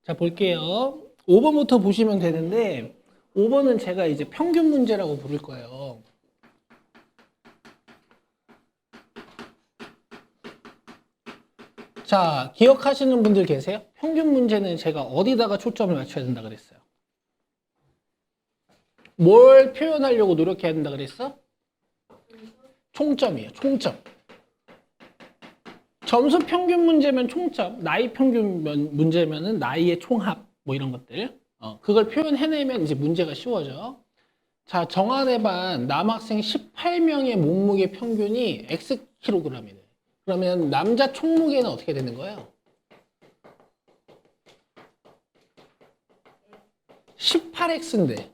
자, 볼게요. 5번부터 보시면 되는데 5번은 제가 이제 평균 문제라고 부를 거예요. 자, 기억하시는 분들 계세요? 평균 문제는 제가 어디다가 초점을 맞춰야 된다 그랬어요? 뭘 표현하려고 노력해야 된다 그랬어? 총점이에요. 총점. 점수 평균 문제면 총점, 나이 평균 문제면은 나이의 총합, 뭐 이런 것들. 그걸 표현해내면 이제 문제가 쉬워져. 자, 정한해반 남학생 18명의 몸무게 평균이 Xkg이네. 그러면 남자 총무게는 어떻게 되는 거예요? 18X인데.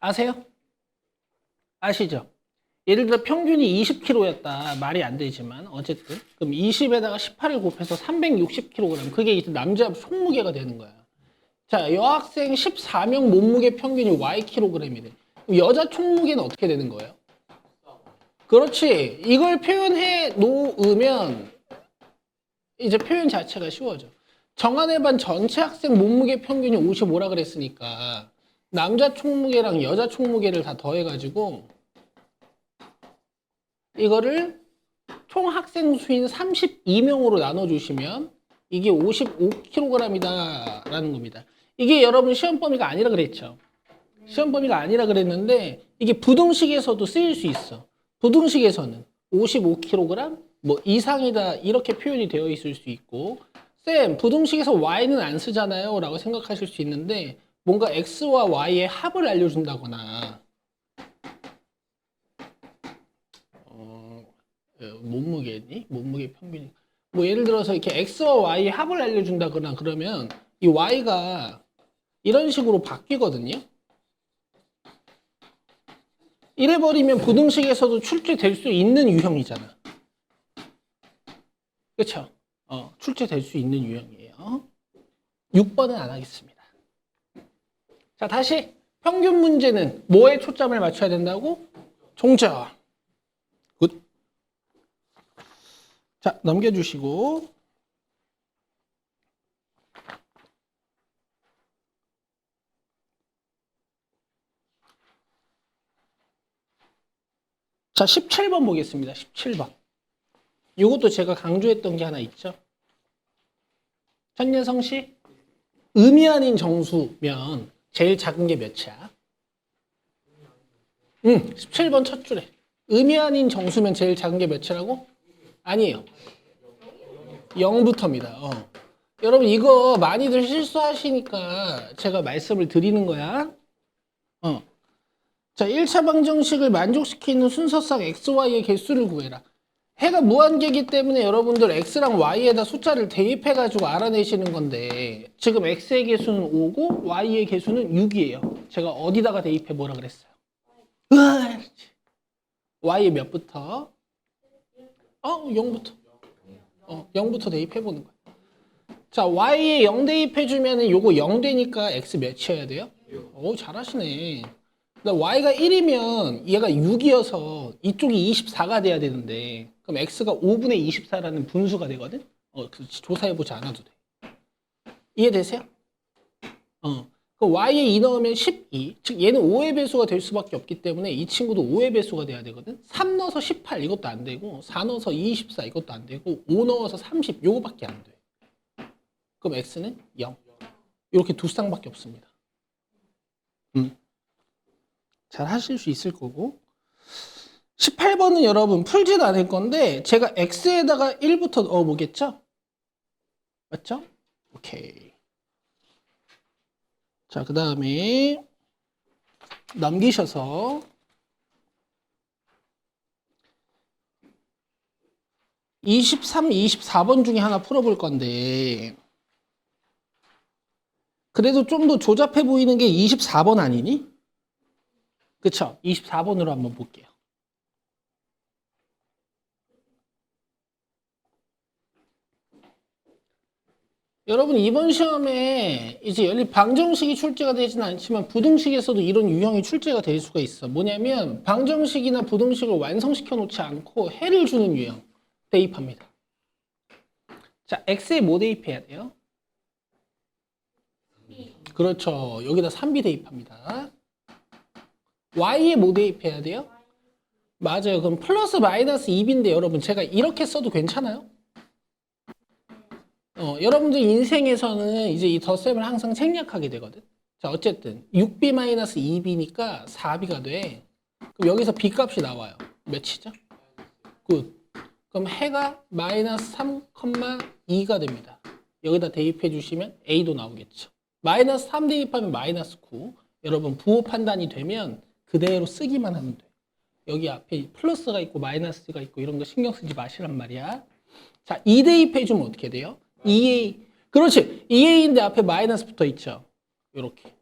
아세요? 아시죠? 예를 들어 평균이 20kg였다. 말이 안 되지만 어쨌든 그럼 20에다가 18을 곱해서 360kg. 그게 이제 남자 총무게가 되는 거야. 자, 여학생 14명 몸무게 평균이 Ykg이래. 그럼 여자 총무게는 어떻게 되는 거예요? 그렇지. 이걸 표현해 놓으면 이제 표현 자체가 쉬워져. 정한해반 전체 학생 몸무게 평균이 55라 그랬으니까 남자 총무게랑 여자 총무게를 다 더해가지고 이거를 총 학생 수인 32명으로 나눠주시면 이게 55kg이다 라는 겁니다. 이게 여러분 시험 범위가 아니라 그랬죠. 시험 범위가 아니라 그랬는데 이게 부등식에서도 쓰일 수 있어. 부등식에서는 55kg 뭐 이상이다 이렇게 표현이 되어 있을 수 있고, 쌤 부등식에서 y는 안 쓰잖아요 라고 생각하실 수 있는데 뭔가 x와 y의 합을 알려준다거나 몸무게니? 몸무게 평균이 뭐 예를 들어서 이렇게 x와 y의 합을 알려준다거나 그러면 이 y가 이런 식으로 바뀌거든요. 이래버리면 부등식에서도 출제될 수 있는 유형이잖아. 그쵸? 출제될 수 있는 유형이에요. 6번은 안 하겠습니다. 자, 다시 평균 문제는 뭐에 초점을 맞춰야 된다고? 총점. 굿. 자, 넘겨주시고. 자, 17번 보겠습니다. 17번. 이것도 제가 강조했던 게 하나 있죠. 현예성씨, 의미 아닌 정수면 제일 작은 게 몇이야? 17번 첫 줄에. 의미 아닌 정수면 제일 작은 게 몇이라고? 아니에요. 0부터입니다. 여러분 이거 많이들 실수하시니까 제가 말씀을 드리는 거야. 자, 1차 방정식을 만족시키는 순서상 x, y의 개수를 구해라. 해가 무한계이기 때문에 여러분들 x랑 y에다 숫자를 대입해가지고 알아내시는 건데 지금 x의 개수는 5고 y의 개수는 6이에요. 제가 어디다가 대입해 뭐라 그랬어요? y의 몇부터? 0부터. 0부터 대입해보는 거야. 자, y에 0 대입해주면 요거 0 되니까 x 몇이어야 돼요? 오, 잘하시네. y가 1이면 얘가 6이어서 이쪽이 24가 돼야 되는데 그럼 x가 5분의 24라는 분수가 되거든? 조사해보지 않아도 돼. 이해되세요? 그럼 y에 2 넣으면 12. 즉 얘는 5의 배수가 될 수밖에 없기 때문에 이 친구도 5의 배수가 돼야 되거든? 3 넣어서 18 이것도 안 되고 4 넣어서 24 이것도 안 되고 5 넣어서 30 요거밖에 안 돼. 그럼 x는 0. 이렇게 두 쌍밖에 없습니다. 잘 하실 수 있을 거고. 18번은 여러분 풀지는 않을 건데 제가 x에다가 1부터 넣어보겠죠? 맞죠? 오케이. 자, 그 다음에 넘기셔서 23, 24번 중에 하나 풀어볼 건데 그래도 좀 더 조잡해 보이는 게 24번 아니니? 그쵸? 24번으로 한번 볼게요. 여러분 이번 시험에 이제 연립 방정식이 출제가 되지는 않지만 부등식에서도 이런 유형이 출제가 될 수가 있어. 뭐냐면 방정식이나 부등식을 완성시켜 놓지 않고 해를 주는 유형 대입합니다. 자, x에 뭐 대입해야 돼요? 그렇죠. 여기다 3b 대입합니다. y에 뭐 대입해야 돼요? 맞아요. 그럼 플러스 마이너스 2b인데 여러분 제가 이렇게 써도 괜찮아요? 여러분들 인생에서는 이제 이 덧셈을 항상 생략하게 되거든. 자, 어쨌든 6b-2b니까 4b가 돼. 그럼 여기서 b 값이 나와요. 몇이죠? 굿. 그럼 해가 마이너스 3,2가 됩니다. 여기다 대입해 주시면 a도 나오겠죠. 마이너스 3 대입하면 마이너스 9. 여러분 부호 판단이 되면 그대로 쓰기만 하면 돼요. 여기 앞에 플러스가 있고 마이너스가 있고 이런 거 신경 쓰지 마시란 말이야. 자, 2 대입해 주면 어떻게 돼요? 2a. 그렇지. 2a인데 앞에 마이너스 붙어 있죠. 요렇게.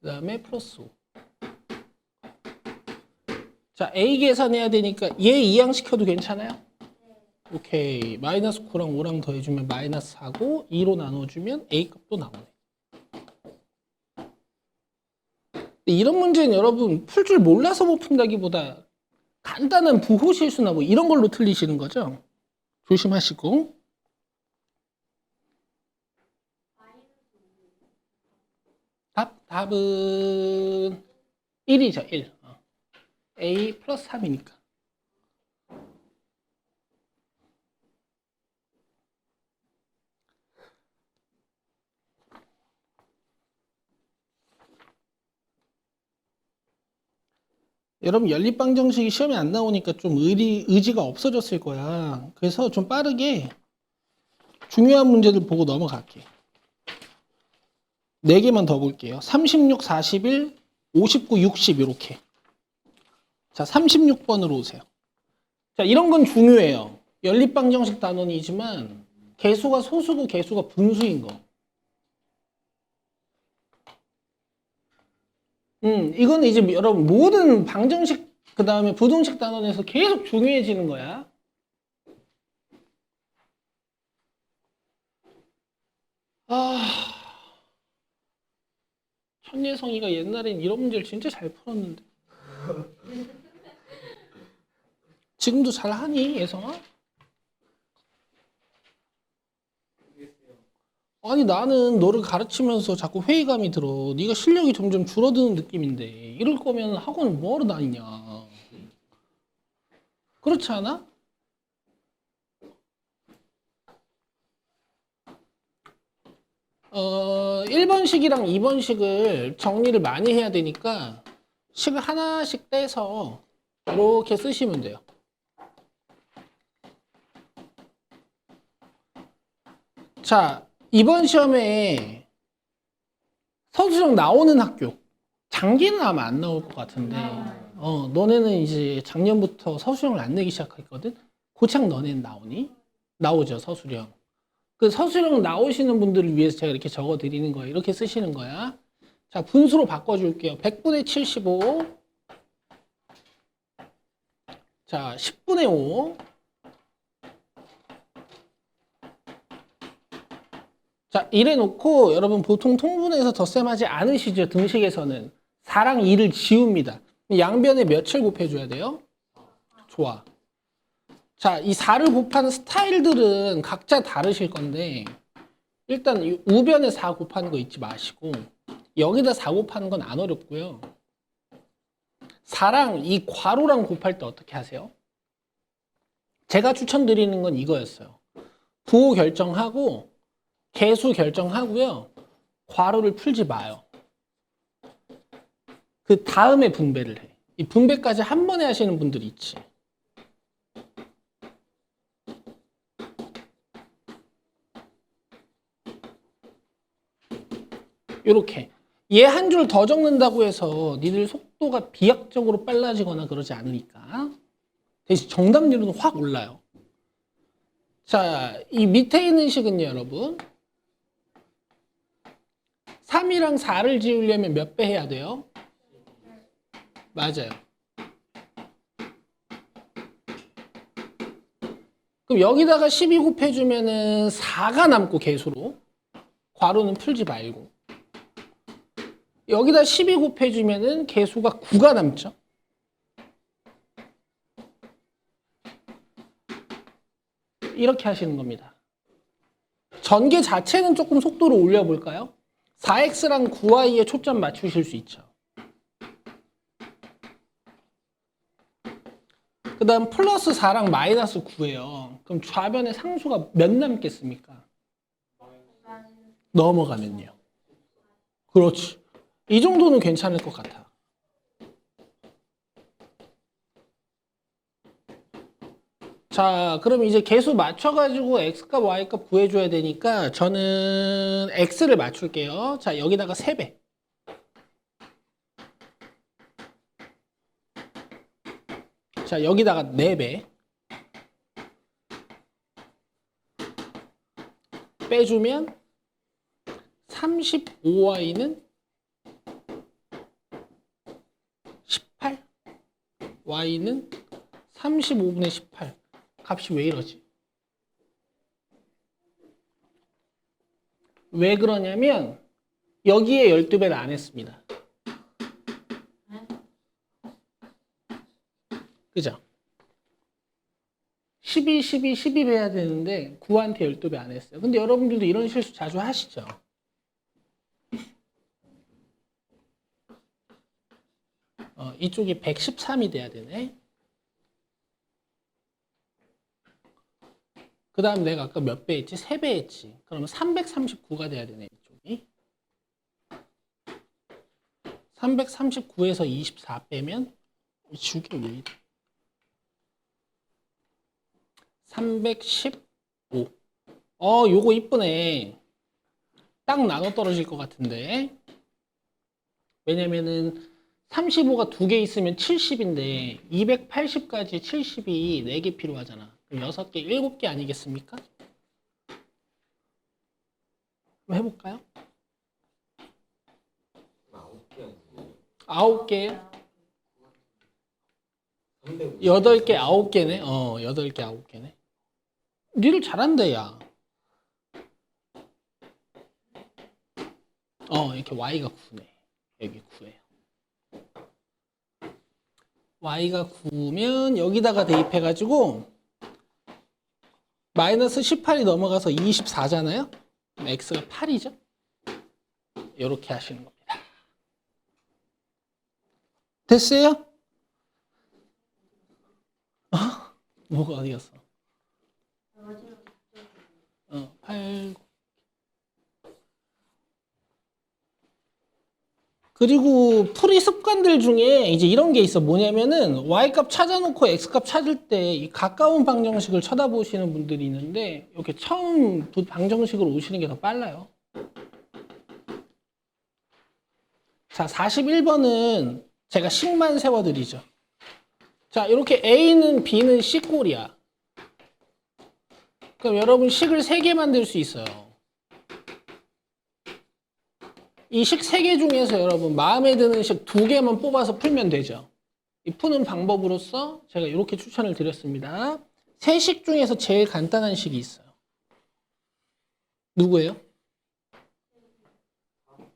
그 다음에 플러스 5. 자, a 계산해야 되니까 얘 이항시켜도 괜찮아요? 오케이. 마이너스 9랑 5랑 더해주면 마이너스 4고 2로 나눠주면 a 값도 나오네. 이런 문제는 여러분 풀 줄 몰라서 못 푼다기보다 간단한 부호 실수나 뭐 이런 걸로 틀리시는 거죠? 조심하시고. 답은 1이죠. 1. a 플러스 3이니까. 여러분 연립방 정식이 시험에 안 나오니까 좀 의지가 없어졌을 거야. 그래서 좀 빠르게 중요한 문제들 보고 넘어갈게. 4개만 더 볼게요. 36, 41, 59, 60 이렇게. 자, 36번으로 오세요. 자, 이런 건 중요해요. 연립방 정식 단원이지만 개수가 소수고 개수가 분수인 거. 이건 이제 여러분 모든 방정식 그 다음에 부등식 단원에서 계속 중요해지는 거야. 천예성이가 옛날엔 이런 문제를 진짜 잘 풀었는데. 지금도 잘 하니, 예성아? 아니 나는 너를 가르치면서 자꾸 회의감이 들어. 네가 실력이 점점 줄어드는 느낌인데 이럴 거면 학원을 뭐하러 다니냐. 그렇지 않아? 어, 1번식이랑 2번식을 정리를 많이 해야 되니까 식을 하나씩 떼서 이렇게 쓰시면 돼요. 자, 이번 시험에 서술형 나오는 학교 장기는 아마 안 나올 것 같은데 너네는 이제 작년부터 서술형을 안 내기 시작했거든. 고창 너네는 나오니? 나오죠, 서술형. 그 서술형 나오시는 분들을 위해서 제가 이렇게 적어 드리는 거예요. 이렇게 쓰시는 거야. 자, 분수로 바꿔줄게요. 100분의 75. 자, 10분의 5. 자, 이래 놓고 여러분 보통 통분해서 덧셈하지 않으시죠? 등식에서는 4랑 2를 지웁니다. 양변에 몇을 곱해줘야 돼요? 좋아. 자, 이 4를 곱하는 스타일들은 각자 다르실 건데 일단 이 우변에 4 곱하는 거 잊지 마시고 여기다 4 곱하는 건 안 어렵고요. 4랑 이 괄호랑 곱할 때 어떻게 하세요? 제가 추천드리는 건 이거였어요. 부호 결정하고 개수 결정하고요. 괄호를 풀지 마요. 그 다음에 분배를 해. 이 분배까지 한 번에 하시는 분들이 있지. 요렇게. 얘 한 줄 더 적는다고 해서 니들 속도가 비약적으로 빨라지거나 그러지 않으니까. 대신 정답률은 확 올라요. 자, 이 밑에 있는 식은요, 여러분. 3이랑 4를 지우려면 몇 배 해야 돼요? 맞아요. 그럼 여기다가 12 곱해주면은 4가 남고 개수로. 괄호는 풀지 말고. 여기다 12 곱해주면은 개수가 9가 남죠. 이렇게 하시는 겁니다. 전개 자체는 조금 속도를 올려볼까요? 4x랑 9y에 초점 맞추실 수 있죠. 그 다음 플러스 4랑 마이너스 9예요. 그럼 좌변의 상수가 몇 남겠습니까? 넘어가면요. 그렇지. 이 정도는 괜찮을 것 같아. 자, 그럼 이제 개수 맞춰가지고 x값, y값 구해줘야 되니까 저는 x를 맞출게요. 자, 여기다가 3배. 자, 여기다가 4배. 빼주면 35y는 18. y는 35분의 18. 값이 왜 이러지? 왜 그러냐면 여기에 12배를 안 했습니다. 그죠? 12, 12, 12 해야 되는데 9한테 12배 안 했어요. 근데 여러분들도 이런 실수 자주 하시죠? 이쪽이 113이 돼야 되네. 그 다음 내가 아까 몇 배 했지? 3배 했지. 그러면 339가 돼야 되네, 이쪽이. 339에서 24 빼면 주기 왜 이래? 315. 요거 이쁘네. 딱 나눠 떨어질 것 같은데. 왜냐면은 35가 2개 있으면 70인데 280까지 70이 4개 필요하잖아. 그럼 6개, 7개 아니겠습니까? 한번 해볼까요? 9개. 8개, 9개네. 8개, 9개네. 니를 잘한다, 야. 이렇게 y가 9네. 여기 9예요. y가 9면 여기다가 대입해가지고 마이너스 18이 넘어가서 24잖아요? 그럼 x가 8이죠? 이렇게 하시는 겁니다. 됐어요? 뭐가 어디 갔어? 8. 그리고 풀이 습관들 중에 이제 이런 게 있어. 뭐냐면은 y값 찾아놓고 x값 찾을 때 이 가까운 방정식을 쳐다보시는 분들이 있는데 이렇게 처음 방정식으로 오시는 게 더 빨라요. 자, 41번은 제가 식만 세워드리죠. 자, 이렇게 A는 B는 C꼴이야. 그럼 여러분 식을 3개 만들 수 있어요. 이 식 3개 중에서 여러분 마음에 드는 식 2개만 뽑아서 풀면 되죠. 이 푸는 방법으로서 제가 이렇게 추천을 드렸습니다. 3식 중에서 제일 간단한 식이 있어요. 누구예요?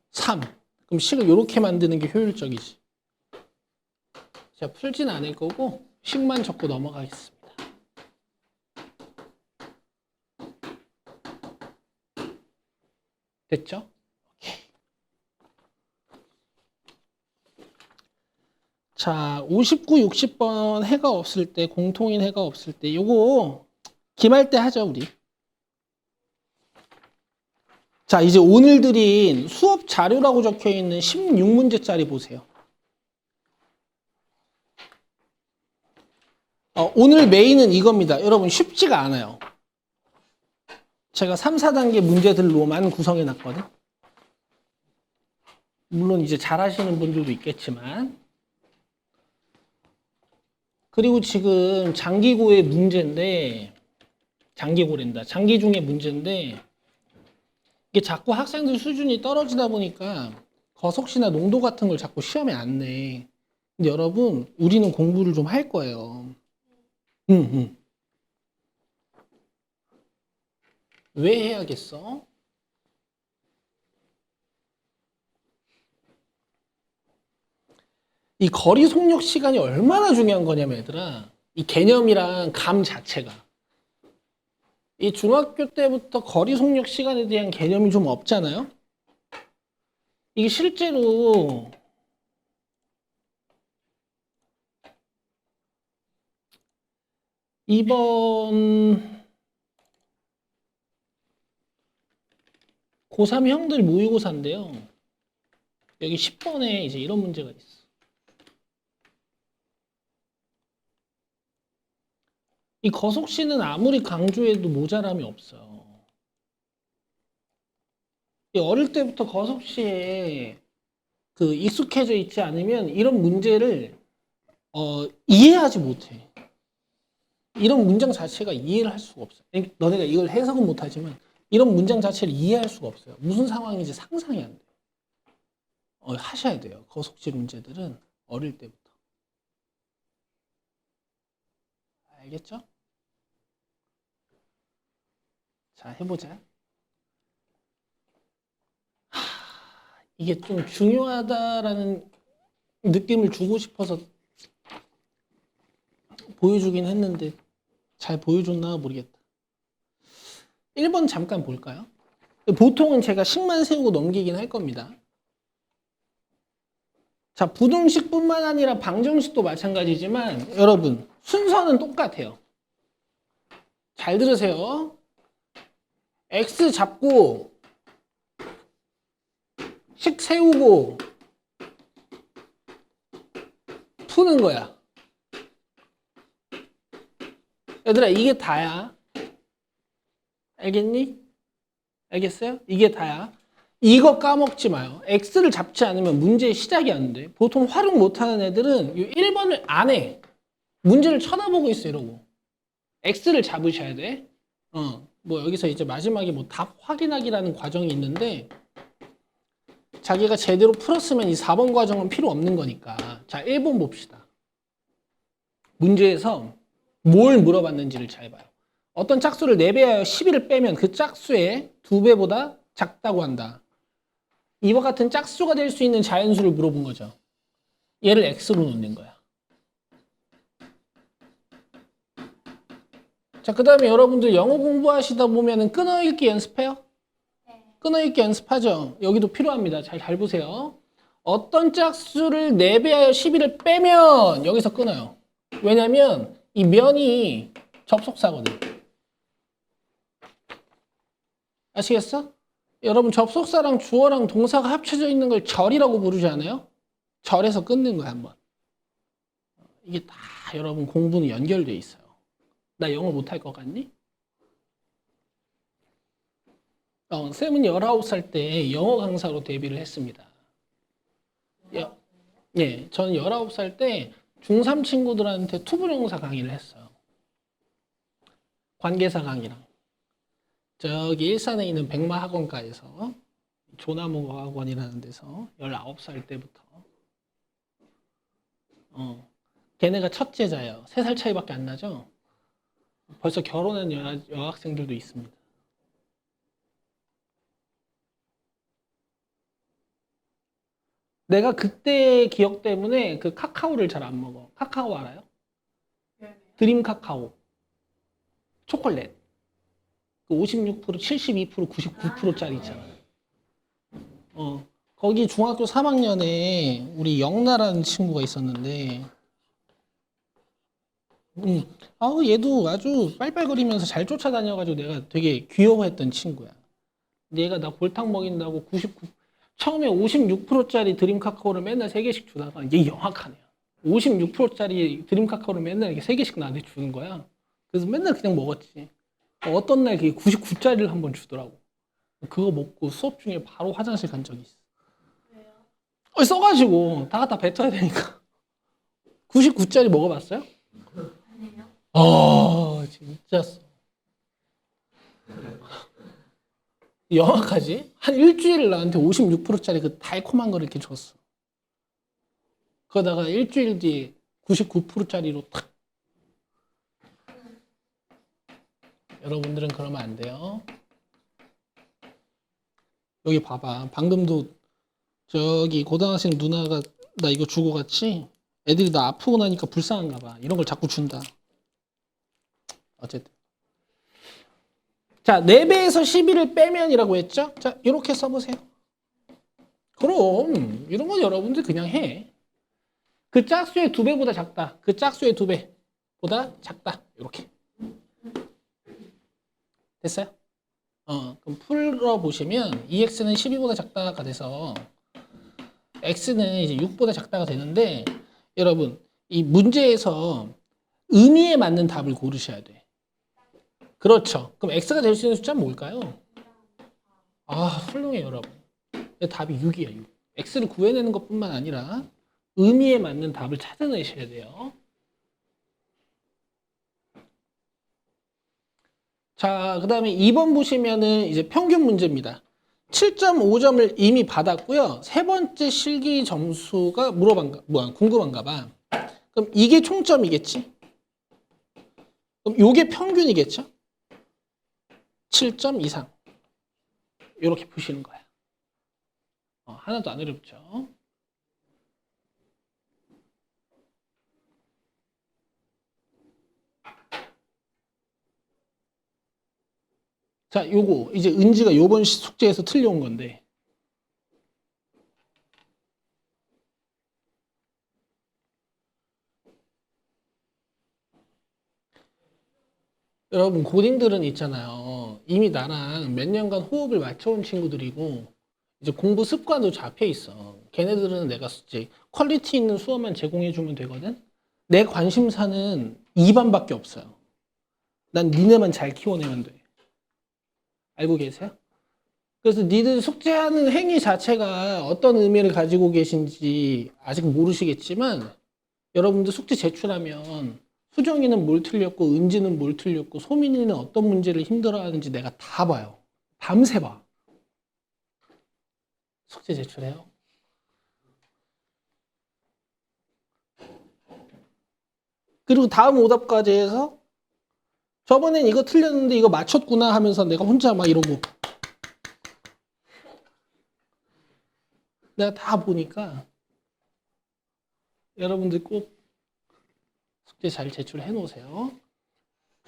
3. 그럼 식을 이렇게 만드는 게 효율적이지. 제가 풀진 않을 거고 식만 적고 넘어가겠습니다. 됐죠? 자, 59, 60번 해가 없을 때, 공통인 해가 없을 때, 요거 기말 때 하죠, 우리. 자, 이제 오늘 드린 수업 자료라고 적혀 있는 16문제짜리 보세요. 오늘 메인은 이겁니다. 여러분 쉽지가 않아요. 제가 3, 4단계 문제들로만 구성해 놨거든. 물론 이제 잘하시는 분들도 있겠지만. 그리고 지금 장기고의 문제인데, 장기고랜다. 장기 중에 문제인데, 이게 자꾸 학생들 수준이 떨어지다 보니까 거속시나 농도 같은 걸 자꾸 시험에 안 내. 근데 여러분, 우리는 공부를 좀 할 거예요. 왜 해야겠어? 이 거리 속력 시간이 얼마나 중요한 거냐면 얘들아, 이 개념이랑 감 자체가 이 중학교 때부터 거리 속력 시간에 대한 개념이 좀 없잖아요. 이게 실제로 이번 고3 형들 모의고사인데요. 여기 10번에 이제 이런 문제가 있어. 이 거속시는 아무리 강조해도 모자람이 없어요. 이 어릴 때부터 거속시에 그 익숙해져 있지 않으면 이런 문제를 이해하지 못해. 이런 문장 자체가 이해를 할 수가 없어요. 너네가 이걸 해석은 못하지만 이런 문장 자체를 이해할 수가 없어요. 무슨 상황인지 상상이 안 돼요. 하셔야 돼요. 거속시 문제들은 어릴 때부터. 알겠죠? 자, 해보자. 이게 좀 중요하다라는 느낌을 주고 싶어서 보여주긴 했는데 잘 보여줬나 모르겠다. 1번 잠깐 볼까요? 보통은 제가 식만 세우고 넘기긴 할 겁니다. 자, 부등식뿐만 아니라 방정식도 마찬가지지만 여러분 순서는 똑같아요. 잘 들으세요. x 잡고 식 세우고 푸는 거야. 얘들아 이게 다야. 알겠니? 알겠어요? 이게 다야. 이거 까먹지 마요. x를 잡지 않으면 문제의 시작이 안 돼. 보통 활용 못하는 애들은 이 1번을 안 해. 문제를 쳐다보고 있어 이러고. x를 잡으셔야 돼. 뭐 여기서 이제 마지막에 뭐 답 확인하기라는 과정이 있는데 자기가 제대로 풀었으면 이 4번 과정은 필요 없는 거니까. 자, 1번 봅시다. 문제에서 뭘 물어봤는지를 잘 봐요. 어떤 짝수를 4배하여 11을 빼면 그 짝수의 2배보다 작다고 한다. 이와 같은 짝수가 될 수 있는 자연수를 물어본 거죠. 얘를 x로 놓는 거야. 자, 그 다음에 여러분들 영어 공부하시다 보면은 끊어읽기 연습해요? 끊어읽기 연습하죠? 여기도 필요합니다. 잘 보세요. 어떤 짝수를 4배하여 11을 빼면 여기서 끊어요. 왜냐면 이 면이 접속사거든. 아시겠어? 여러분 접속사랑 주어랑 동사가 합쳐져 있는 걸 절이라고 부르지 않아요? 절에서 끊는 거야 한번. 이게 다 여러분 공부는 연결돼 있어요. 나 영어 못할 것 같니? 쌤은 19살 때 영어 강사로 데뷔를 했습니다. 예, 저는 19살 때 중3 친구들한테 투부정사 강의를 했어요. 관계사 강의랑. 저기 일산에 있는 백마학원가에서 조나무학원이라는 데서 19살 때부터 걔네가 첫째자예요. 3살 차이밖에 안 나죠? 벌써 결혼한 여학생들도 있습니다. 내가 그때 기억 때문에 그 카카오를 잘 안 먹어. 카카오 알아요? 드림 카카오. 초콜릿. 그 56%, 72%, 99%짜리 있잖아. 거기 중학교 3학년에 우리 영나라는 친구가 있었는데, 얘도 아주 빨빨거리면서 잘 쫓아다녀가지고 내가 되게 귀여워했던 친구야. 얘가 나 골탕 먹인다고 처음에 56%짜리 드림 카카오를 맨날 3개씩 주다가 얘 영악하네. 56%짜리 드림 카카오를 맨날 이렇게 3개씩 나한테 주는 거야. 그래서 맨날 그냥 먹었지. 어떤 날 그게 99짜리를 한번 주더라고. 그거 먹고 수업 중에 바로 화장실 간 적이 있어. 왜요? 써가지고 다 갖다 뱉어야 되니까. 99짜리 먹어봤어요? 아니요. 진짜 써. 영악하지? 한 일주일 나한테 56%짜리 그 달콤한 거를 이렇게 줬어. 그러다가 일주일 뒤에 99%짜리로 탁. 여러분들은 그러면 안 돼요. 여기 봐봐. 방금도 저기 고등학생 누나가 나 이거 주고 갔지? 애들이 나 아프고 나니까 불쌍한가 봐. 이런 걸 자꾸 준다. 어쨌든. 자, 4배에서 12를 빼면이라고 했죠? 자, 이렇게 써보세요. 그럼 이런 건 여러분들 그냥 해. 그 짝수의 2배보다 작다. 그 짝수의 2배보다 작다. 이렇게. 됐어요? 그럼 풀어보시면 2x는 12보다 작다가 돼서 x는 이제 6보다 작다가 되는데 여러분 이 문제에서 의미에 맞는 답을 고르셔야 돼. 그렇죠. 그럼 x가 될 수 있는 숫자는 뭘까요? 아, 훌륭해요, 여러분. 답이 6이야, 6. x를 구해내는 것뿐만 아니라 의미에 맞는 답을 찾아내셔야 돼요. 자, 그 다음에 2번 보시면은 이제 평균 문제입니다. 7.5점을 이미 받았고요. 세 번째 실기 점수가 궁금한가 봐. 그럼 이게 총점이겠지? 그럼 요게 평균이겠죠? 7점 이상. 이렇게 푸시는 거야. 하나도 안 어렵죠? 자, 요거 이제 은지가 요번 숙제에서 틀려온 건데 여러분 고딩들은 있잖아요. 이미 나랑 몇 년간 호흡을 맞춰온 친구들이고 이제 공부 습관도 잡혀 있어. 걔네들은 내가 이제 퀄리티 있는 수업만 제공해주면 되거든. 내 관심사는 2반밖에 없어요. 난 니네만 잘 키워내면 돼. 알고 계세요? 그래서 니들 숙제하는 행위 자체가 어떤 의미를 가지고 계신지 아직 모르시겠지만 여러분들 숙제 제출하면 수정이는 뭘 틀렸고 은지는 뭘 틀렸고 소민이는 어떤 문제를 힘들어하는지 내가 다 봐요. 밤새 봐. 숙제 제출해요. 그리고 다음 오답까지 해서 저번엔 이거 틀렸는데 이거 맞췄구나 하면서 내가 혼자 막 이러고 내가 다 보니까 여러분들 꼭 숙제 잘 제출해 놓으세요.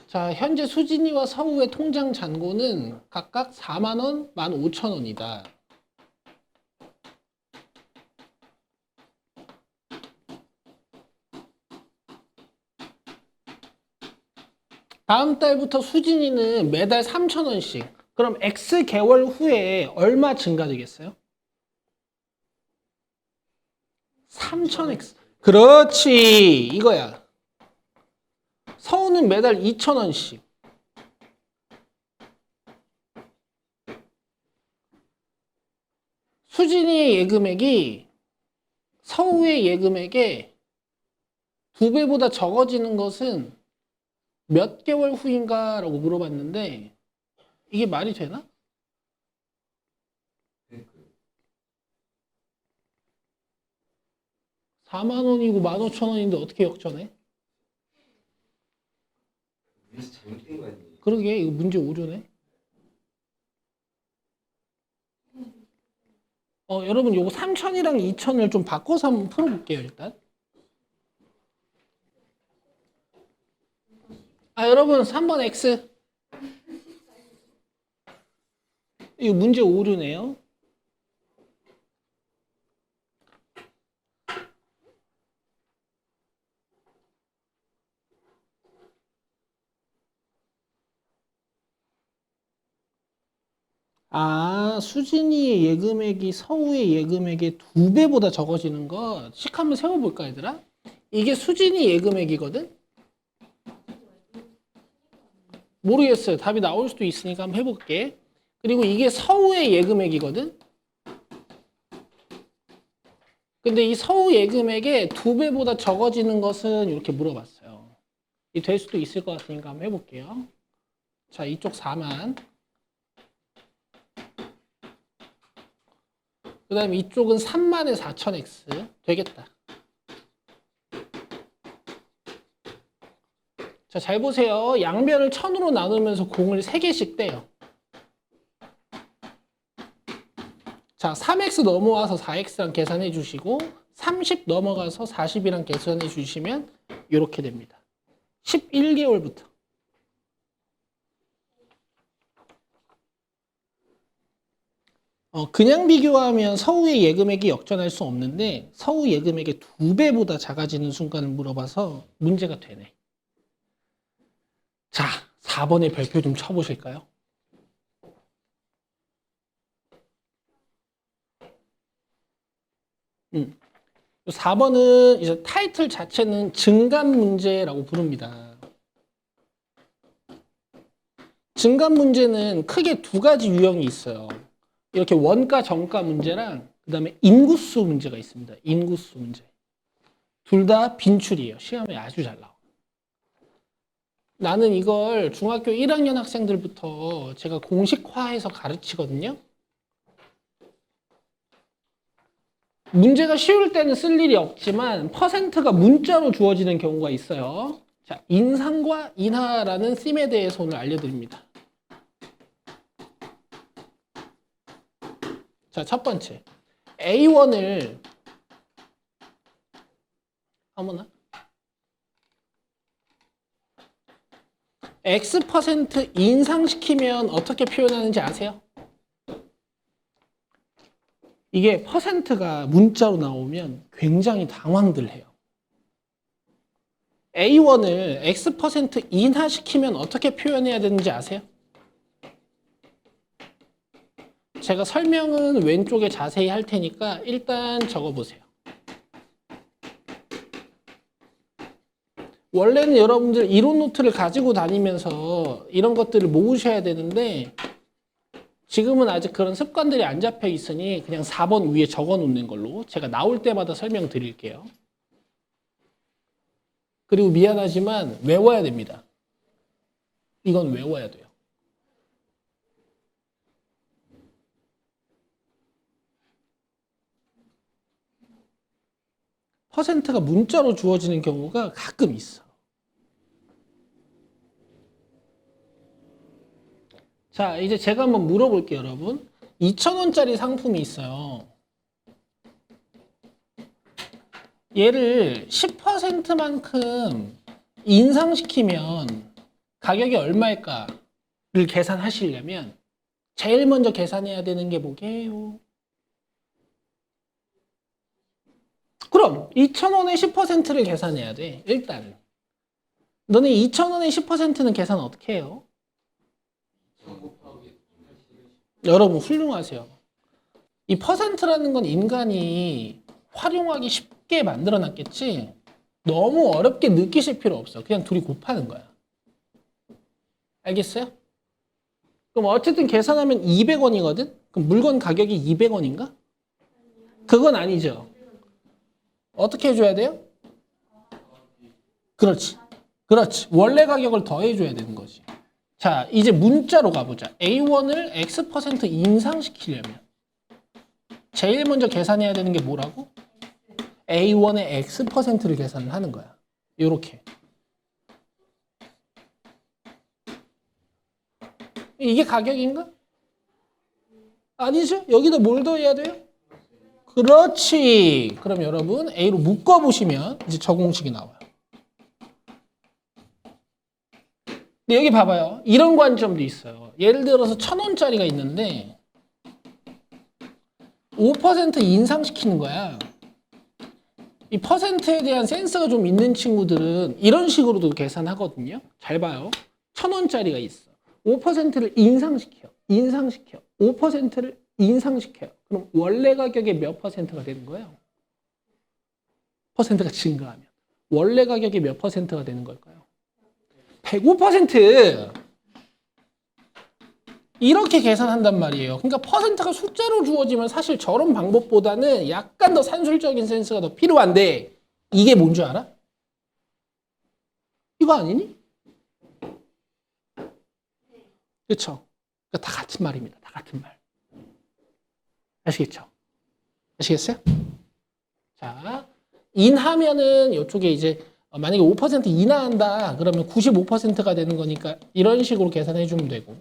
자, 현재 수진이와 서우의 통장 잔고는 각각 4만 원, 15,000원이다. 다음 달부터 수진이는 매달 3,000원씩. 그럼 X 개월 후에 얼마 증가되겠어요? 3,000X. 그렇지. 이거야. 서우는 매달 2,000원씩. 수진이의 예금액이 서우의 예금액의 2배보다 적어지는 것은 몇 개월 후인가? 라고 물어봤는데 이게 말이 되나? 네, 4만 원이고 15,000원인데 어떻게 역전해? 위에서 잘못된 거 아니에요? 그러게 이거 문제 오류네. 여러분 요거 3,000이랑 2,000을 좀 바꿔서 한번 풀어볼게요 일단. 여러분 3번 X. 이거 문제 오류네요. 수진이의 예금액이 서우의 예금액의 2배보다 적어지는 거 식 한번 세워볼까 얘들아? 이게 수진이 예금액이거든? 모르겠어요. 답이 나올 수도 있으니까 한번 해볼게. 그리고 이게 서우의 예금액이거든? 근데 이 서우 예금액의 2배보다 적어지는 것은 이렇게 물어봤어요. 이 될 수도 있을 것 같으니까 한번 해볼게요. 자, 이쪽 4만. 그 다음에 이쪽은 3만에 4,000X. 되겠다. 자, 잘 보세요. 양변을 1,000으로 나누면서 공을 3개씩 떼요. 자, 3x 넘어와서 4x랑 계산해 주시고 30 넘어가서 40이랑 계산해 주시면 이렇게 됩니다. 11개월부터. 그냥 비교하면 서우의 예금액이 역전할 수 없는데 서우 예금액의 2배보다 작아지는 순간을 물어봐서 문제가 되네. 자, 4번에 별표 좀 쳐보실까요? 4번은 이제 타이틀 자체는 증감 문제라고 부릅니다. 증감 문제는 크게 2가지 유형이 있어요. 이렇게 원가 정가 문제랑 그다음에 인구수 문제가 있습니다. 인구수 문제. 둘 다 빈출이에요. 시험에 아주 잘 나와요. 나는 이걸 중학교 1학년 학생들부터 제가 공식화해서 가르치거든요. 문제가 쉬울 때는 쓸 일이 없지만 퍼센트가 문자로 주어지는 경우가 있어요. 자, 인상과 인하라는 셈에 대해서 오늘 알려드립니다. 자, 첫 번째. A1을 어머나 X% 인상시키면 어떻게 표현하는지 아세요? 이게 퍼센트가 문자로 나오면 굉장히 당황들 해요. A1을 X% 인하시키면 어떻게 표현해야 되는지 아세요? 제가 설명은 왼쪽에 자세히 할 테니까 일단 적어보세요. 원래는 여러분들 이론 노트를 가지고 다니면서 이런 것들을 모으셔야 되는데 지금은 아직 그런 습관들이 안 잡혀 있으니 그냥 4번 위에 적어 놓는 걸로 제가 나올 때마다 설명드릴게요. 그리고 미안하지만 외워야 됩니다. 이건 외워야 돼요. 퍼센트가 문자로 주어지는 경우가 가끔 있어. 자, 이제 제가 한번 물어볼게요, 여러분. 2,000원짜리 상품이 있어요. 얘를 10%만큼 인상시키면 가격이 얼마일까를 계산하시려면 제일 먼저 계산해야 되는 게 뭐게요? 그럼 2,000원에 10%를 계산해야 돼. 일단 너네 2,000원에 10%는 계산 어떻게 해요? 여러분 훌륭하세요. 이 퍼센트라는 건 인간이 활용하기 쉽게 만들어 놨겠지 너무 어렵게 느끼실 필요 없어. 그냥 둘이 곱하는 거야. 알겠어요? 그럼 어쨌든 계산하면 200원이거든? 그럼 물건 가격이 200원인가? 그건 아니죠. 어떻게 해줘야 돼요? 그렇지. 그렇지. 원래 가격을 더해줘야 되는 거지. 자, 이제 문자로 가보자. A1을 X% 인상시키려면 제일 먼저 계산해야 되는 게 뭐라고? A1의 X%를 계산을 하는 거야. 요렇게. 이게 가격인가? 아니죠? 여기다 뭘 더해야 돼요? 그렇지. 그럼 여러분 A로 묶어보시면 이제 저 공식이 나와요. 근데 여기 봐봐요. 이런 관점도 있어요. 예를 들어서 1,000원짜리가 있는데 5% 인상시키는 거야. 이 퍼센트에 대한 센스가 좀 있는 친구들은 이런 식으로도 계산하거든요. 잘 봐요. 1,000원짜리가 있어. 5%를 인상시켜. 5%를 인상시켜요. 그럼 원래 가격의 몇 퍼센트가 되는 거예요? 퍼센트가 증가하면. 원래 가격의 몇 퍼센트가 되는 걸까요? 105%! 이렇게 계산한단 말이에요. 그러니까 퍼센트가 숫자로 주어지면 사실 저런 방법보다는 약간 더 산술적인 센스가 더 필요한데 이게 뭔 줄 알아? 이거 아니니? 그렇죠? 그러니까 다 같은 말입니다. 다 같은 말. 아시겠죠? 아시겠어요? 자, 인하면은 이쪽에 이제 만약에 5% 인하한다 그러면 95%가 되는 거니까 이런 식으로 계산해 주면 되고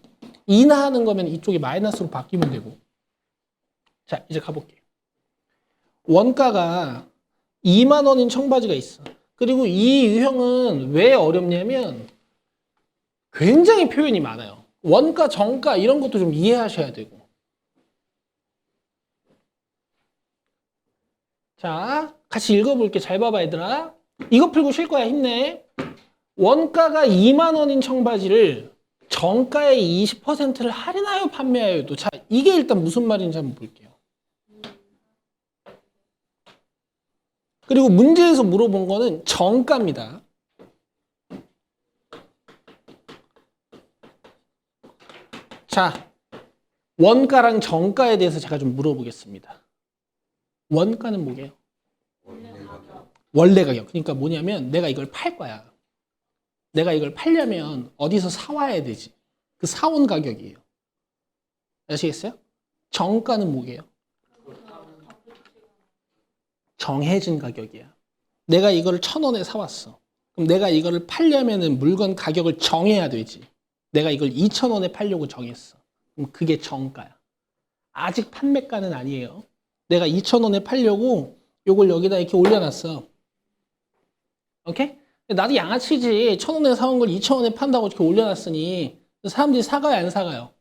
인하하는 거면 이쪽이 마이너스로 바뀌면 되고. 자, 이제 가볼게요. 원가가 2만 원인 청바지가 있어. 그리고 이 유형은 왜 어렵냐면 굉장히 표현이 많아요. 원가, 정가 이런 것도 좀 이해하셔야 되고. 자, 같이 읽어볼게. 잘 봐봐, 얘들아. 이거 풀고 쉴 거야. 힘내. 원가가 2만 원인 청바지를 정가의 20%를 할인하여 판매하여도. 자, 이게 일단 무슨 말인지 한번 볼게요. 그리고 문제에서 물어본 거는 정가입니다. 자, 원가랑 정가에 대해서 제가 좀 물어보겠습니다. 원가는 뭐게요? 원래 가격. 그러니까 뭐냐면 내가 이걸 팔 거야. 내가 이걸 팔려면 어디서 사와야 되지? 그 사온 가격이에요. 아시겠어요? 정가는 뭐게요? 정해진 가격이야. 내가 이거를 1,000원에 사왔어. 그럼 내가 이거를 팔려면은 물건 가격을 정해야 되지. 내가 이걸 2,000원에 팔려고 정했어. 그럼 그게 정가야. 아직 판매가는 아니에요. 내가 2,000원에 팔려고 요걸 여기다 이렇게 올려놨어. 오케이? 나도 양아치지. 1,000원에 사온 걸 2,000원에 판다고 이렇게 올려놨으니 사람들이 사가요, 안 사가요?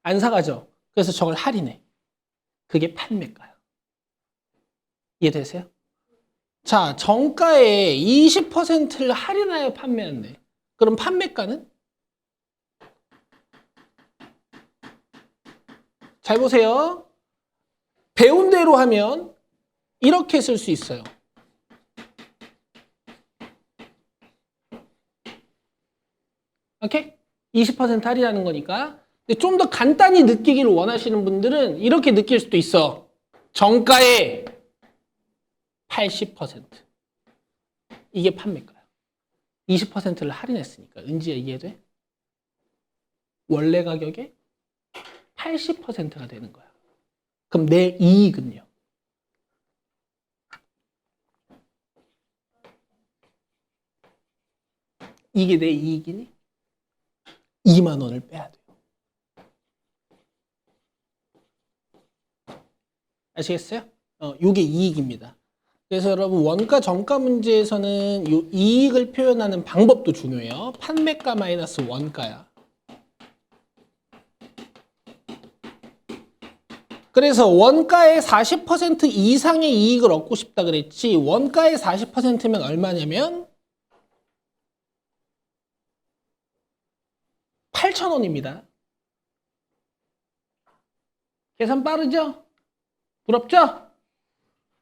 안 사가죠. 그래서 저걸 할인해. 그게 판매가야. 이해되세요? 자, 정가의 20%를 할인하여 판매한대. 그럼 판매가는? 잘 보세요. 배운 대로 하면 이렇게 쓸 수 있어요. 오케이? 20% 할인하는 거니까. 근데 좀 더 간단히 느끼기를 원하시는 분들은 이렇게 느낄 수도 있어. 정가의 80%. 이게 판매가야. 20%를 할인했으니까. 은지야 이해돼? 원래 가격의 80%가 되는 거야. 그럼 내 이익은요? 이게 내 이익이니? 2만 원을 빼야 돼요. 아시겠어요? 요게 이익입니다. 그래서 여러분 원가 정가 문제에서는 요 이익을 표현하는 방법도 중요해요. 판매가 마이너스 원가야. 그래서 원가의 40% 이상의 이익을 얻고 싶다 그랬지. 원가의 40%면 얼마냐면 8,000원입니다. 계산 빠르죠? 부럽죠?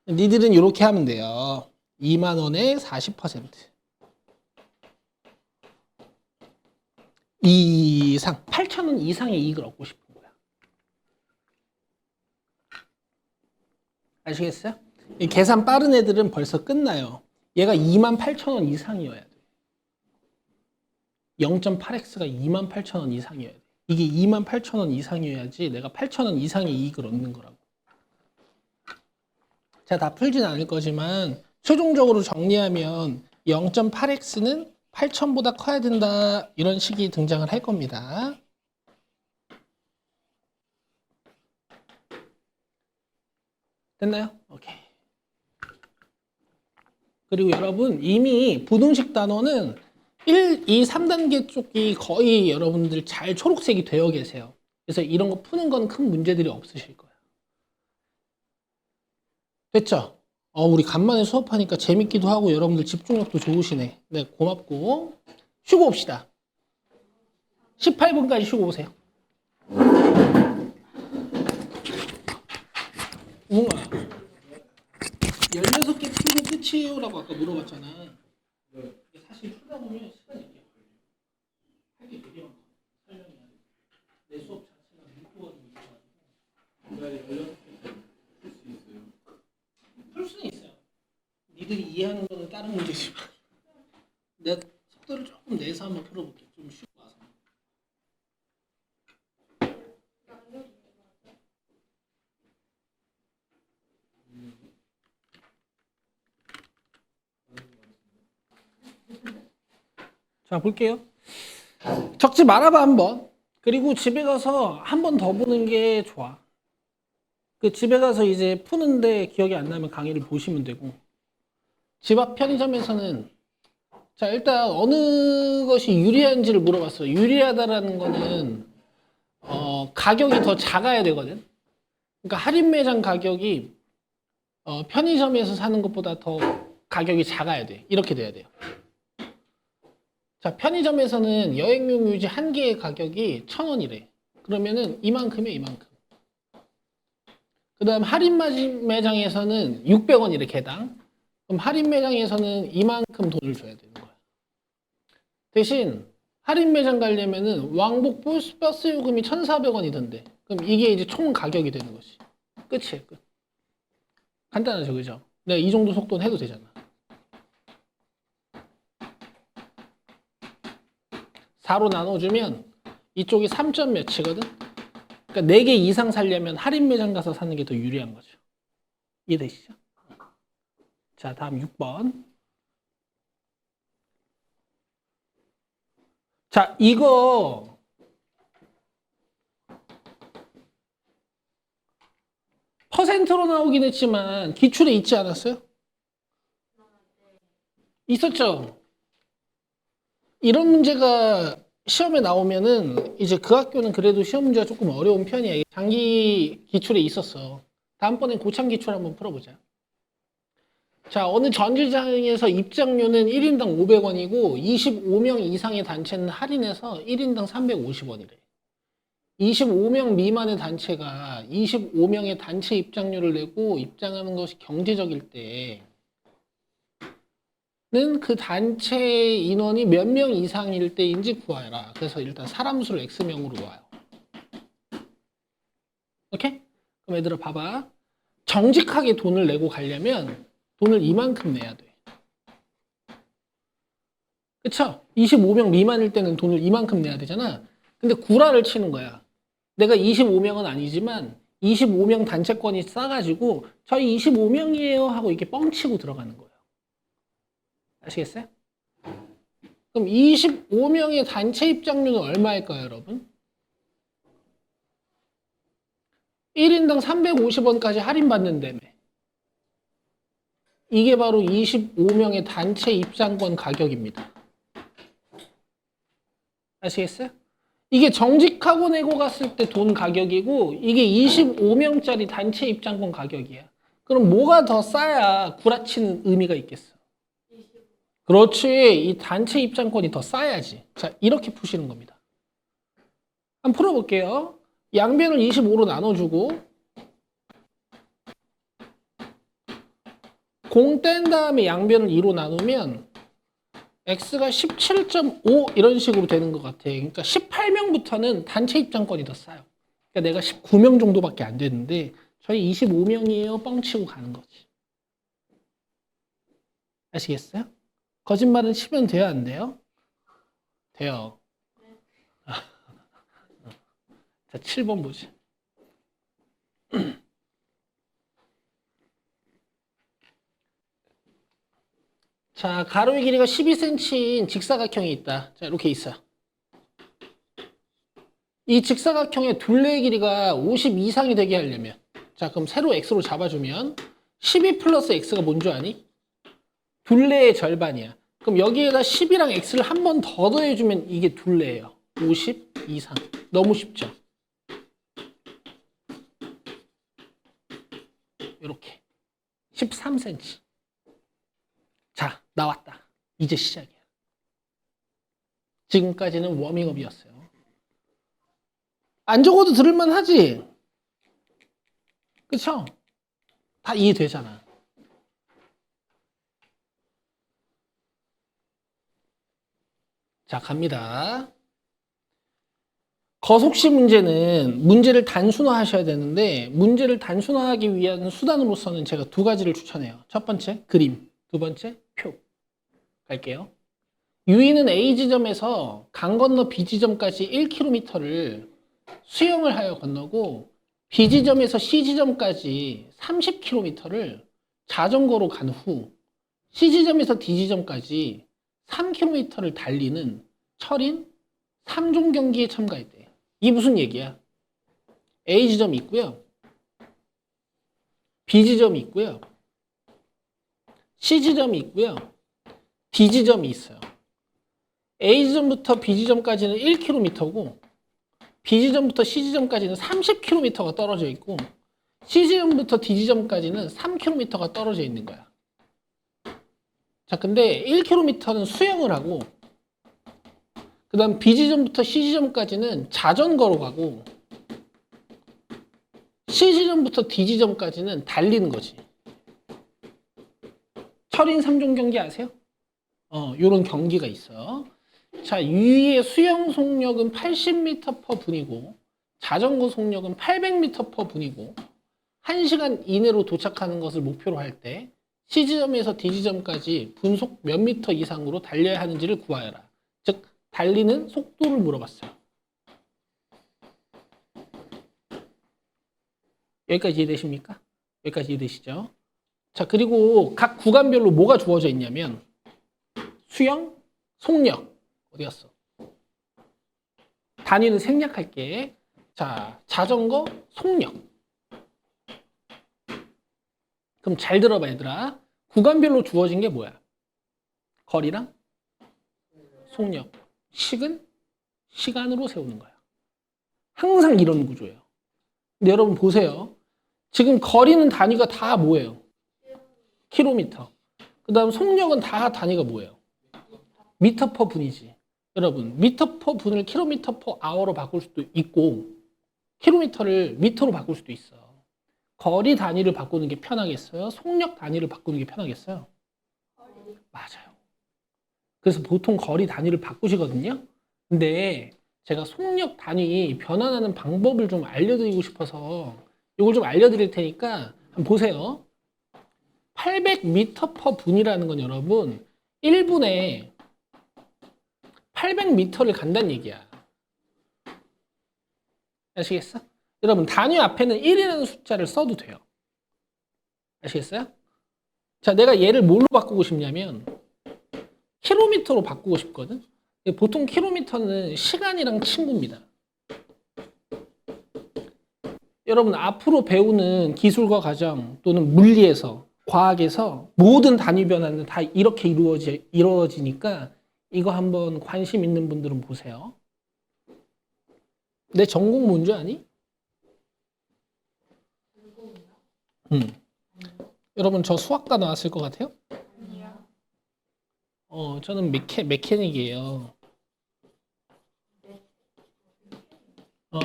니들은 이렇게 하면 돼요. 2만 원에 40%. 이상, 8,000원 이상의 이익을 얻고 싶은 거야. 아시겠어요? 이 계산 빠른 애들은 벌써 끝나요. 얘가 28,000원 이상이어야 돼. 0.8x가 28,000원 이상이어야 돼. 이게 28,000원 이상이어야지 내가 8,000원 이상의 이익을 얻는 거라고. 자, 다 풀진 않을 거지만 최종적으로 정리하면 0.8x는 8,000보다 커야 된다. 이런 식이 등장을 할 겁니다. 됐나요? 오케이. 그리고 여러분 이미 부등식 단원은 1, 2, 3단계 쪽이 거의 여러분들 잘 초록색이 되어 계세요. 그래서 이런 거 푸는 건 큰 문제들이 없으실 거예요. 됐죠? 우리 간만에 수업하니까 재밌기도 하고 여러분들 집중력도 좋으시네. 네, 고맙고. 쉬고 옵시다. 18분까지 쉬고 오세요. 우엉아, 16개 풀고 끝이에요 라고 아까 물어봤잖아. 사실 풀다 보면 시간이 이렇게 걸려. 할게 되게 많아. 설명이 안 돼. 내 수업 자체가 밀도가 좀 있어가지고. 풀수 있어요? 풀 수는 있어요. 니들이 이해하는 거는 다른 문제지만. 내가 속도를 조금 내서 한번 풀어볼게. 좀 쉬고 와서. 자, 볼게요. 적지 말아봐, 한번. 그리고 집에 가서 한 번 더 보는 게 좋아. 그 집에 가서 이제 푸는데 기억이 안 나면 강의를 보시면 되고. 집 앞 편의점에서는 자, 일단 어느 것이 유리한지를 물어봤어요. 유리하다라는 거는 가격이 더 작아야 되거든. 그러니까 할인 매장 가격이 편의점에서 사는 것보다 더 가격이 작아야 돼. 이렇게 돼야 돼요. 자, 편의점에서는 여행용 유지 한 개의 가격이 1,000원이래. 그러면은 이만큼이에요, 이만큼. 그 다음 할인 매장에서는 600원이래, 개당. 그럼 할인 매장에서는 이만큼 돈을 줘야 되는 거야. 대신 할인 매장 가려면은 왕복 버스 요금이 1,400원이던데. 그럼 이게 이제 총 가격이 되는 거지. 끝이에요, 끝. 간단하죠, 그죠? 내가 이 정도 속도는 해도 되잖아. 4로 나눠주면 이쪽이 3점 몇이거든? 그러니까 4개 이상 살려면 할인 매장 가서 사는 게 더 유리한 거죠. 이해되시죠? 자, 다음 6번. 자, 이거 퍼센트로 나오긴 했지만 기출에 있지 않았어요? 있었죠? 이런 문제가 시험에 나오면은 이제 그 학교는 그래도 시험 문제가 조금 어려운 편이야. 이게 장기 기출에 있었어. 다음번엔 고참 기출 한번 풀어보자. 자, 어느 전시장에서 입장료는 1인당 500원이고 25명 이상의 단체는 할인해서 1인당 350원이래. 25명 미만의 단체가 25명의 단체 입장료를 내고 입장하는 것이 경제적일 때는 그 단체 인원이 몇 명 이상일 때인지 구하라. 그래서 일단 사람 수를 X명으로 놓아요. 오케이? 그럼 얘들아 봐봐. 정직하게 돈을 내고 가려면 돈을 이만큼 내야 돼. 그쵸? 25명 미만일 때는 돈을 이만큼 내야 되잖아. 근데 구라를 치는 거야. 내가 25명은 아니지만 25명 단체권이 싸가지고 저희 25명이에요 하고 이렇게 뻥치고 들어가는 거예요. 아시겠어요? 그럼 25명의 단체 입장료는 얼마일까요, 여러분? 1인당 350원까지 할인받는다며. 이게 바로 25명의 단체 입장권 가격입니다. 아시겠어요? 이게 정직하고 내고 갔을 때 돈 가격이고 이게 25명짜리 단체 입장권 가격이야. 그럼 뭐가 더 싸야 구라치는 의미가 있겠어? 그렇지. 이 단체 입장권이 더 싸야지. 자, 이렇게 푸시는 겁니다. 한번 풀어볼게요. 양변을 25로 나눠주고 공 뗀 다음에 양변을 2로 나누면 x가 17.5 이런 식으로 되는 것 같아. 그러니까 18명부터는 단체 입장권이 더 싸요. 그러니까 내가 19명 정도밖에 안 되는데 저희 25명이에요. 뻥치고 가는 거지. 아시겠어요? 거짓말은 치면 돼요, 안 돼요? 돼요. 자, 7번 보지. 자, 가로의 길이가 12cm인 직사각형이 있다. 자, 이렇게 있어. 이 직사각형의 둘레의 길이가 50 이상이 되게 하려면, 자, 그럼 세로 x로 잡아주면 12 플러스 x가 뭔 줄 아니? 둘레의 절반이야. 그럼 여기에다 10이랑 x를 한 번 더 더해주면 이게 둘레예요. 50 이상. 너무 쉽죠? 이렇게 13cm. 자, 나왔다. 이제 시작이야. 지금까지는 워밍업이었어요. 안 적어도 들을만 하지? 그쵸? 다 이해되잖아. 자, 갑니다. 거속시 문제는 문제를 단순화하셔야 되는데 문제를 단순화하기 위한 수단으로서는 제가 두 가지를 추천해요. 첫 번째, 그림. 두 번째, 표. 갈게요. 유인은 A 지점에서 강 건너 B 지점까지 1km를 수영을 하여 건너고 B 지점에서 C 지점까지 30km를 자전거로 간 후 C 지점에서 D 지점까지 3km를 달리는 철인 3종 경기에 참가했대요. 이게 무슨 얘기야? A 지점이 있고요. B 지점이 있고요. C 지점이 있고요. D 지점이 있어요. A 지점부터 B 지점까지는 1km고 B 지점부터 C 지점까지는 30km가 떨어져 있고 C지점부터 D지점까지는 3km가 떨어져 있는 거야. 자, 근데 1km는 수영을 하고, 그 다음 B지점부터 C지점까지는 자전거로 가고, C지점부터 D지점까지는 달리는 거지. 철인 3종 경기 아세요? 요런 경기가 있어요. 자, 위의 수영 속력은 80m/분이고, 자전거 속력은 800m/분이고, 1시간 이내로 도착하는 것을 목표로 할 때 C지점에서 D지점까지 분속 몇 미터 이상으로 달려야 하는지를 구하여라. 즉, 달리는 속도를 물어봤어요. 여기까지 이해되십니까? 여기까지 이해되시죠? 자, 그리고 각 구간별로 뭐가 주어져 있냐면 수영, 속력. 어디 갔어? 단위는 생략할게. 자, 자전거, 속력. 그럼 잘 들어봐, 얘들아. 구간별로 주어진 게 뭐야? 거리랑 속력. 식은 시간으로 세우는 거야. 항상 이런 구조예요. 근데 여러분 보세요. 지금 거리는 단위가 다 뭐예요? 킬로미터. 그 다음 속력은 다 단위가 뭐예요? 미터 퍼 분이지. 여러분, 미터 퍼 분을 킬로미터 퍼 아워로 바꿀 수도 있고, 킬로미터를 미터로 바꿀 수도 있어. 거리 단위를 바꾸는 게 편하겠어요? 속력 단위를 바꾸는 게 편하겠어요? 맞아요. 그래서 보통 거리 단위를 바꾸시거든요. 근데 제가 속력 단위 변환하는 방법을 좀 알려드리고 싶어서 이걸 좀 알려드릴 테니까 한번 보세요. 800m/분이라는 건 여러분 1분에 800m를 간다는 얘기야. 아시겠어? 여러분 단위 앞에는 1이라는 숫자를 써도 돼요. 아시겠어요? 자, 내가 얘를 뭘로 바꾸고 싶냐면 킬로미터로 바꾸고 싶거든. 보통 킬로미터는 시간이랑 친구입니다. 여러분 앞으로 배우는 기술과 과정 또는 물리에서 과학에서 모든 단위 변화는 다 이렇게 이루어지니까 이거 한번 관심 있는 분들은 보세요. 내 전공 뭔지 아니? 여러분 저 수학과 나왔을 것 같아요? 저는 메케닉이에요.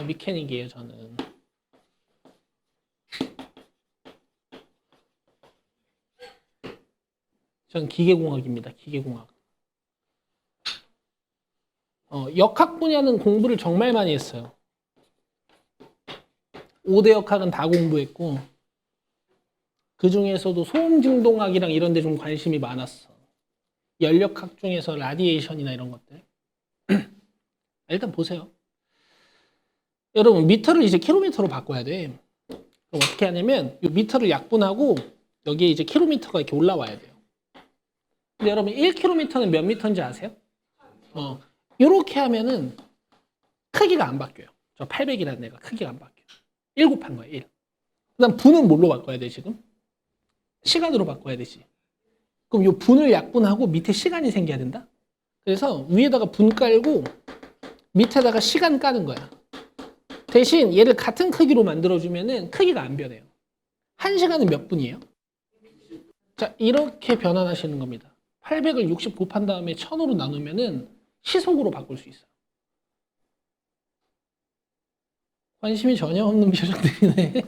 메케닉이에요, 저는. 전 기계공학입니다, 기계공학. 역학 분야는 공부를 정말 많이 했어요. 5대 역학은 다 공부했고, 그 중에서도 소음진동학이랑 이런 데 좀 관심이 많았어. 연력학 중에서 라디에이션이나 이런 것들. 일단 보세요. 여러분 미터를 이제 킬로미터로 바꿔야 돼. 그럼 어떻게 하냐면 이 미터를 약분하고 여기에 이제 킬로미터가 이렇게 올라와야 돼요. 근데 여러분 1km는 몇 미터인지 아세요? 이렇게 하면은 크기가 안 바뀌어요. 저 800이라는 애가 크기가 안 바뀌어요. 1 곱한 거예요. 1. 그다음 분은 뭘로 바꿔야 돼 지금? 시간으로 바꿔야 되지. 그럼 이 분을 약분하고 밑에 시간이 생겨야 된다. 그래서 위에다가 분 깔고 밑에다가 시간 까는 거야. 대신 얘를 같은 크기로 만들어주면은 크기가 안 변해요. 1시간은 몇 분이에요? 자, 이렇게 변환하시는 겁니다. 800을 60 곱한 다음에 1000으로 나누면은 시속으로 바꿀 수 있어요. 관심이 전혀 없는 표정들이네.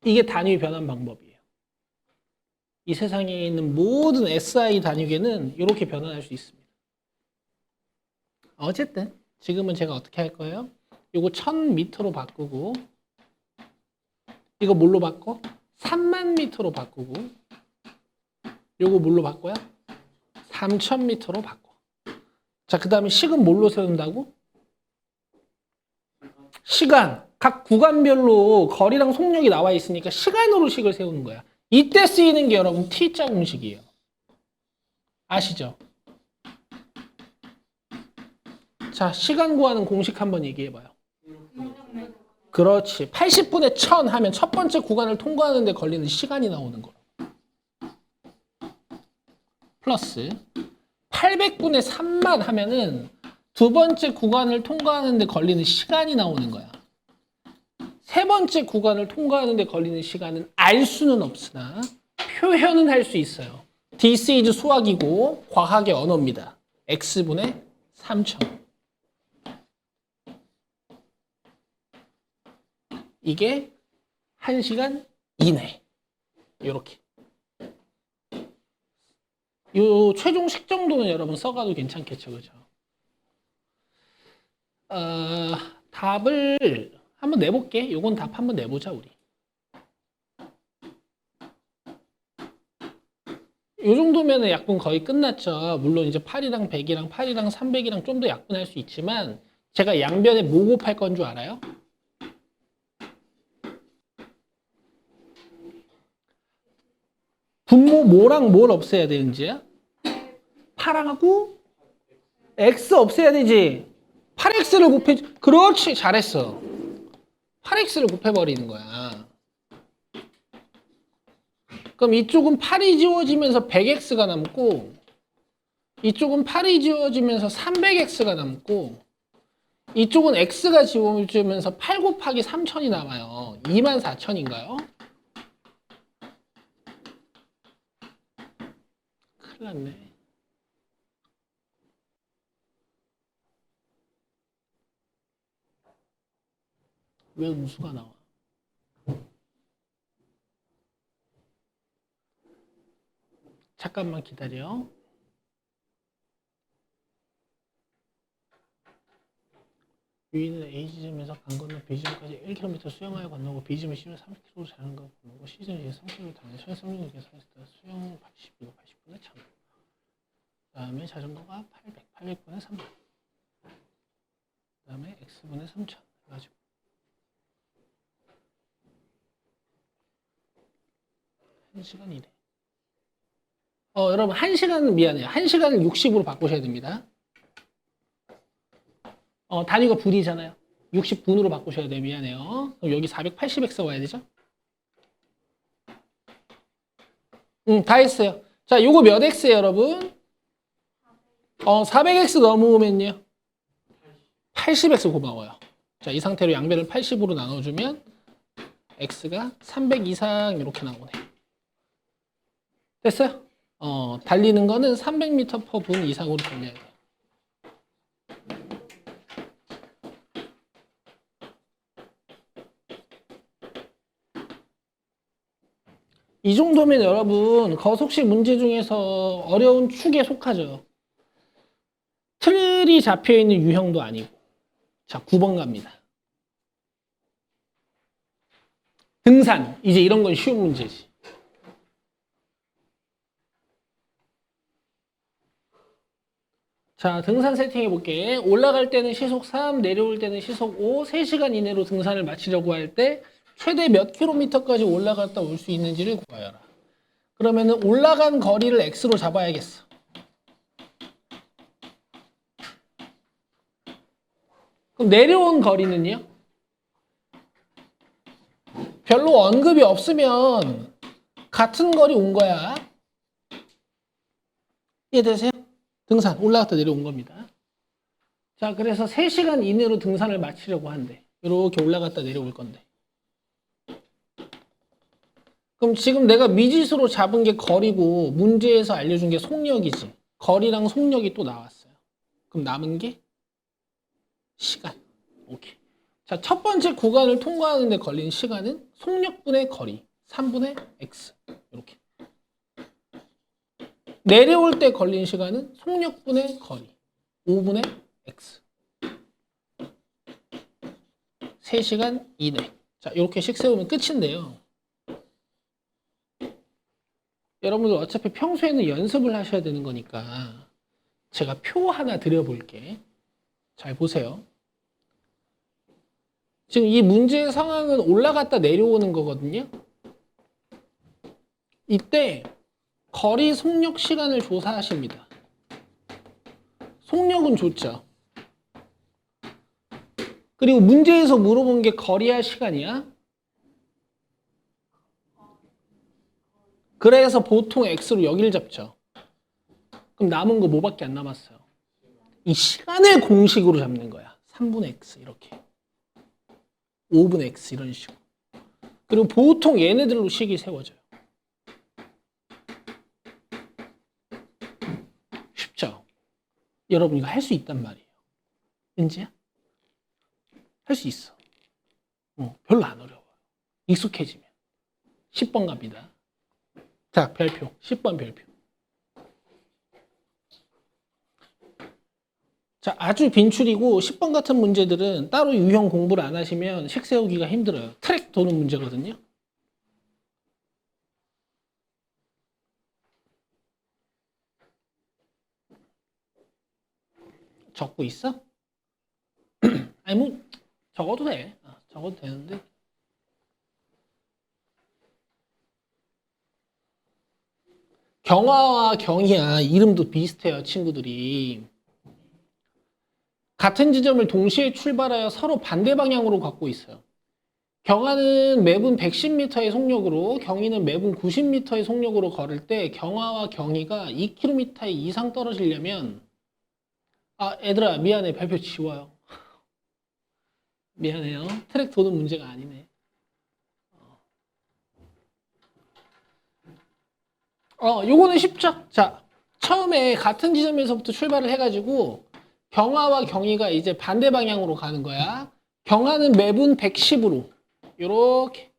이게 단위 변환 방법이에요. 이 세상에 있는 모든 SI 단위계는 이렇게 변환할 수 있습니다. 어쨌든 지금은 제가 어떻게 할 거예요? 이거 1000m로 바꾸고 이거 뭘로 바꿔? 30,000m로 바꾸고 이거 뭘로 바꿔요? 3000m로 바꿔. 자, 그 다음에 식은 뭘로 세운다고? 시간. 각 구간별로 거리랑 속력이 나와 있으니까 시간으로 식을 세우는 거야. 이때 쓰이는 게 여러분 T자 공식이에요. 아시죠? 자, 시간 구하는 공식 한번 얘기해 봐요. 그렇지. 80분의 1000 하면 첫 번째 구간을 통과하는 데 걸리는 시간이 나오는 거야. 플러스 800분의 3만 하면은 두 번째 구간을 통과하는 데 걸리는 시간이 나오는 거야. 세 번째 구간을 통과하는 데 걸리는 시간은 알 수는 없으나 표현은 할 수 있어요. This is 수학이고 과학의 언어입니다. x분의 3000. 이게 1시간 이내. 이렇게. 요 최종식 정도는 여러분 써가도 괜찮겠죠, 그죠? 답을 한번 내볼게. 요건 답 한번 내보자, 우리. 요 정도면은 약분 거의 끝났죠. 물론 이제 8이랑 100이랑 8이랑 300이랑 좀 더 약분할 수 있지만 제가 양변에 뭐 곱할 건 줄 알아요? 분모 뭐랑 뭘 없애야 되는지야? 8하고 x 없애야 되지. 8x를 곱해, 그렇지, 잘했어. 8x를 곱해버리는 거야. 그럼 이쪽은 8이 지워지면서 100x가 남고 이쪽은 8이 지워지면서 300x가 남고 이쪽은 x가 지워지면서 8 곱하기 3000이 남아요. 24000인가요? 큰일 났네. 왜 음수가 나와? 잠깐만 기다려. 유인은 A 지점에서 강 건너 B 지점까지 1km 수영하여 건너고 B 지점에 시면 30km 자전거 건너고 C 지점에 3km 당해 수영 3km 계산했을 수영 80, 이거 80분에 1000. 그 다음에 자전거가 800분에 300. 그 다음에 X분에 3000 해가지고 1시간 이내. 여러분 1시간은 미안해요. 1시간을 60으로 바꾸셔야 됩니다. 단위가 분이잖아요. 60분으로 바꾸셔야 돼요. 미안해요. 그럼 여기 480x 와야 되죠? 다 했어요. 자, 요거 몇 x예요, 여러분? 400x 넘으면요. 80x 고마워요. 자, 이 상태로 양변을 80으로 나눠주면 x가 300 이상 이렇게 나오네. 됐어요? 달리는 거는 300m/분 이상으로 달려야 돼요. 이 정도면 여러분 거속식 문제 중에서 어려운 축에 속하죠. 틀이 잡혀있는 유형도 아니고. 자, 9번 갑니다. 등산. 이제 이런 건 쉬운 문제지. 자, 등산 세팅해 볼게. 올라갈 때는 시속 3, 내려올 때는 시속 5, 3시간 이내로 등산을 마치려고 할 때 최대 몇 킬로미터까지 올라갔다 올 수 있는지를 구하여라. 그러면은 올라간 거리를 x로 잡아야겠어. 그럼 내려온 거리는요? 별로 언급이 없으면 같은 거리 온 거야. 이해되세요? 등산 올라갔다 내려온 겁니다. 자, 그래서 3시간 이내로 등산을 마치려고 한대. 이렇게 올라갔다 내려올 건데. 그럼 지금 내가 미지수로 잡은 게 거리고 문제에서 알려준 게 속력이지. 거리랑 속력이 또 나왔어요. 그럼 남은 게 시간. 오케이. 자, 첫 번째 구간을 통과하는 데 걸린 시간은 속력분의 거리 3분의 x. 이렇게. 내려올 때 걸린 시간은 속력분의 거리 5분의 x. 3시간 이내. 자, 이렇게씩 세우면 끝인데요. 여러분들 어차피 평소에는 연습을 하셔야 되는 거니까 제가 표 하나 드려볼게. 잘 보세요. 지금 이 문제의 상황은 올라갔다 내려오는 거거든요. 이때 거리, 속력, 시간을 조사하십니다. 속력은 좋죠. 그리고 문제에서 물어본 게 거리야 시간이야? 그래서 보통 x로 여기를 잡죠. 그럼 남은 거 뭐밖에 안 남았어요? 이 시간을 공식으로 잡는 거야. 3분의 x 이렇게. 5분의 x 이런 식으로. 그리고 보통 얘네들로 식이 세워져요. 쉽죠? 여러분 이거 할 수 있단 말이에요. 왠지야? 할 수 있어. 별로 안 어려워요. 익숙해지면. 10번 갑니다. 자, 별표. 10번 별표. 자, 아주 빈출이고 10번 같은 문제들은 따로 유형 공부를 안 하시면 식 세우기가 힘들어요. 트랙 도는 문제거든요. 적고 있어? 아니 뭐 적어도 돼. 적어도 되는데. 경화와 경희야 이름도 비슷해요, 친구들이. 같은 지점을 동시에 출발하여 서로 반대 방향으로 걷고 있어요. 경화는 매분 110m의 속력으로, 경희는 매분 90m의 속력으로 걸을 때 경화와 경희가 2km 이상 떨어지려면 얘들아 미안해, 별표 지워요. 미안해요. 트랙 도는 문제가 아니네. 요거는 쉽죠? 자, 처음에 같은 지점에서부터 출발을 해가지고 경화와 경희가 이제 반대 방향으로 가는 거야. 경화는 매분 110으로 요렇게.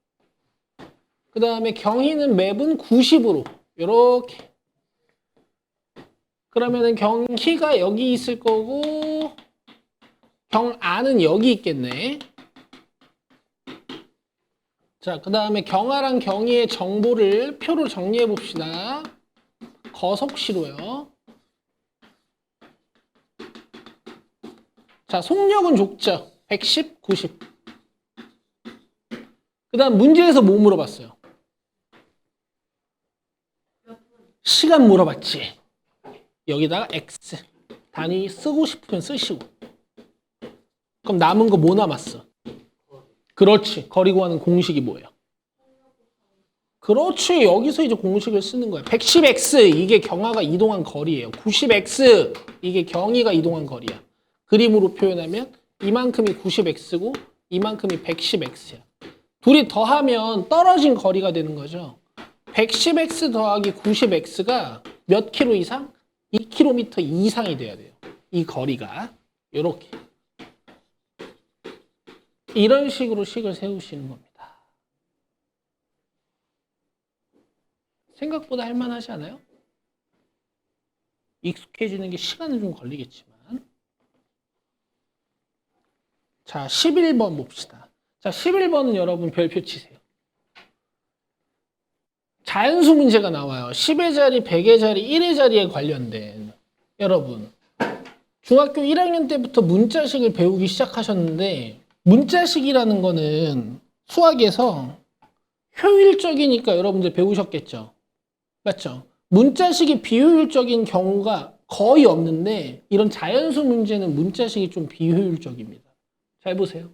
그 다음에 경희는 매분 90으로 요렇게. 그러면은 경희가 여기 있을 거고 경아는 여기 있겠네. 자, 그 다음에 경아랑 경희의 정보를 표로 정리해 봅시다. 거속시로요. 자, 속력은 줬죠. 110, 90. 그 다음 문제에서 뭐 물어봤어요? 시간 물어봤지. 여기다가 x. 단위 쓰고 싶으면 쓰시고. 그럼 남은 거 뭐 남았어? 그렇지. 거리 구하는 공식이 뭐예요? 그렇지. 여기서 이제 공식을 쓰는 거야. 110x 이게 경화가 이동한 거리예요. 90x 이게 경희가 이동한 거리야. 그림으로 표현하면 이만큼이 90x고 이만큼이 110x야. 둘이 더하면 떨어진 거리가 되는 거죠. 110x 더하기 90x가 몇 킬로 이상? 2km 이상이 돼야 돼요. 이 거리가. 이렇게. 이런 식으로 식을 세우시는 겁니다. 생각보다 할만하지 않아요? 익숙해지는 게 시간은 좀 걸리겠지만. 자, 11번 봅시다. 자, 11번은 여러분 별표 치세요. 자연수 문제가 나와요. 10의 자리, 100의 자리, 1의 자리에 관련된. 여러분, 중학교 1학년 때부터 문자식을 배우기 시작하셨는데 문자식이라는 거는 수학에서 효율적이니까 여러분들 배우셨겠죠? 맞죠? 문자식이 비효율적인 경우가 거의 없는데 이런 자연수 문제는 문자식이 좀 비효율적입니다. 잘 보세요.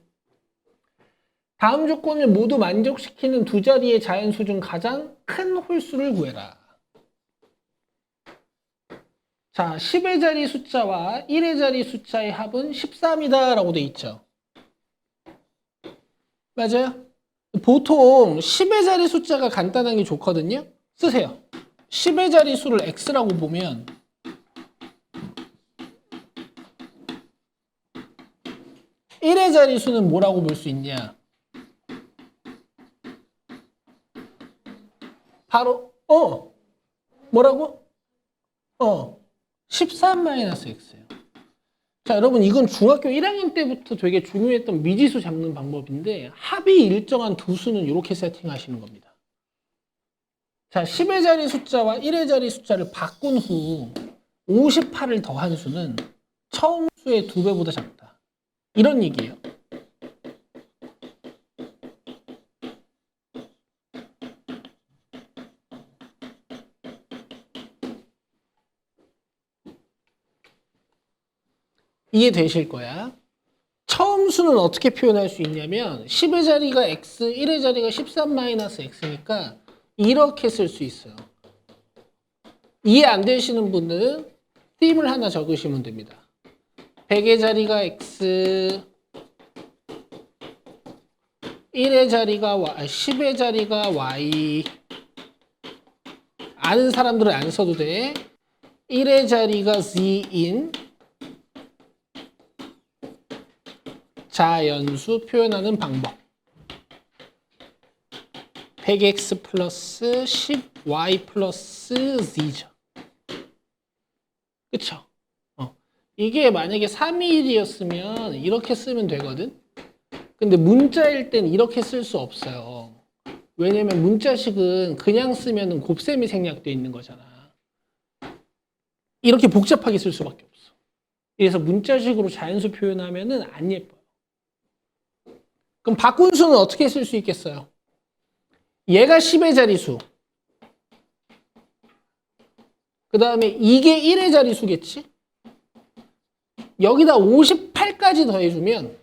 다음 조건을 모두 만족시키는 두 자리의 자연수 중 가장 큰 홀수를 구해라. 자, 10의 자리 숫자와 1의 자리 숫자의 합은 13이다 라고 돼 있죠. 맞아요? 보통 10의 자리 숫자가 간단한 게 좋거든요. 쓰세요. 10의 자리 수를 x라고 보면 1의 자리 수는 뭐라고 볼 수 있냐? 바로 뭐라고? 13-x예요. 자, 여러분 이건 중학교 1학년 때부터 되게 중요했던 미지수 잡는 방법인데 합이 일정한 두 수는 이렇게 세팅하시는 겁니다. 자, 10의 자리 숫자와 1의 자리 숫자를 바꾼 후 58을 더한 수는 처음 수의 2배보다 작다. 이런 얘기예요. 이해되실 거야. 처음 바꾼수는 어떻게 표현할 수 있냐면 10의 자리가 x, 1의 자리가 13-x니까 이렇게 쓸 수 있어요. 이해 안 되시는 분은 띠을 하나 적으시면 됩니다. 100의 자리가 x, 1의 자리가 y, 10의 자리가 y. 아는 사람들은 안 써도 돼. 1의 자리가 z인 자연수 표현하는 방법. 100x 플러스 10y 플러스 z죠. 그쵸? 이게 만약에 321이었으면 이렇게 쓰면 되거든? 근데 문자일 땐 이렇게 쓸 수 없어요. 왜냐면 문자식은 그냥 쓰면 곱셈이 생략되어 있는 거잖아. 이렇게 복잡하게 쓸 수밖에 없어. 그래서 문자식으로 자연수 표현하면은 안 예뻐요. 그럼 바꾼수는 어떻게 쓸 수 있겠어요? 얘가 10의 자리수. 그 다음에 이게 1의 자리수겠지? 여기다 58까지 더해주면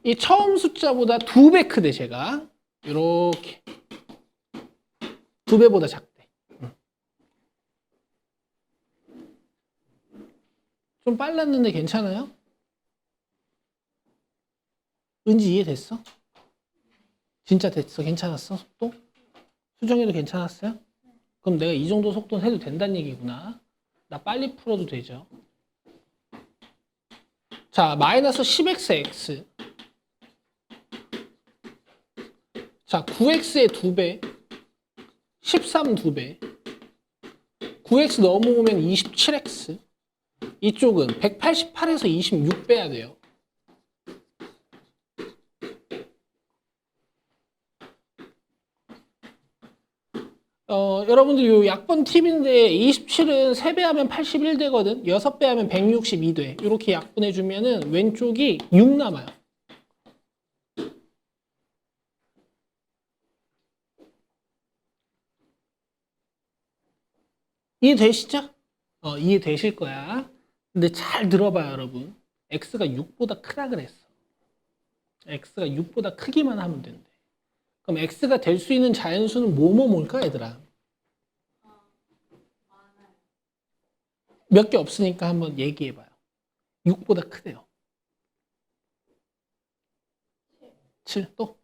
이 처음 숫자보다 2배 크대, 제가. 이렇게. 2배보다 작대. 좀 빨랐는데 괜찮아요? 은지 이해됐어? 진짜 됐어? 괜찮았어? 속도? 수정이도 괜찮았어요? 그럼 내가 이 정도 속도는 해도 된다는 얘기구나. 나 빨리 풀어도 되죠. 자, 마이너스 10xx. 자, 9x의 2배. 13 2배. 9x 넘어오면 27x. 이쪽은 188에서 26 빼야 돼요. 여러분들 요 약분 팁인데 27은 3배 하면 81 되거든. 6배 하면 162 돼. 이렇게 약분해 주면은 왼쪽이 6 남아요. 이해되시죠? 이해되실 거야. 근데 잘 들어봐요, 여러분. x가 6보다 크다 그랬어. x가 6보다 크기만 하면 된대. 그럼 x가 될 수 있는 자연수는 뭘까, 얘들아? 몇 개 없으니까 한번 얘기해봐요. 6보다 크대요. 7 또?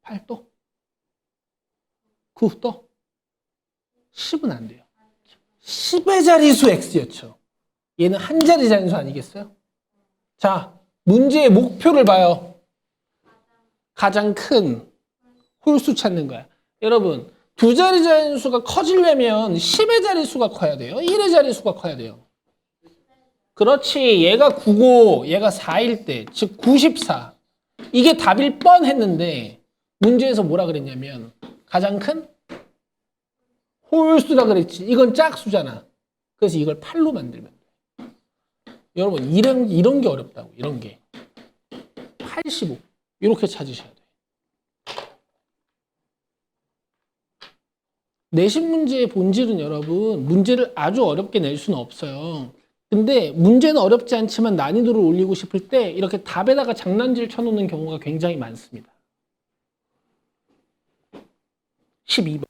8 또? 9 또? 10은 안 돼요. 10의 자리수 x였죠. 얘는 한 자리 자연수 아니겠어요? 자, 문제의 목표를 봐요. 가장 큰 홀수 찾는 거야. 여러분, 두 자리 자연수가 커지려면 10의 자리수가 커야 돼요. 1의 자리수가 커야 돼요. 그렇지. 얘가 9고 얘가 4일 때, 즉 94. 이게 답일 뻔했는데 문제에서 뭐라 그랬냐면 가장 큰 홀수라 그랬지. 이건 짝수잖아. 그래서 이걸 8로 만들면 돼. 여러분, 이런 게 어렵다고. 이런 게. 85. 이렇게 찾으셔야 돼. 내신 문제의 본질은 여러분, 문제를 아주 어렵게 낼 수는 없어요. 근데 문제는 어렵지 않지만 난이도를 올리고 싶을 때 이렇게 답에다가 장난질 쳐놓는 경우가 굉장히 많습니다. 12번.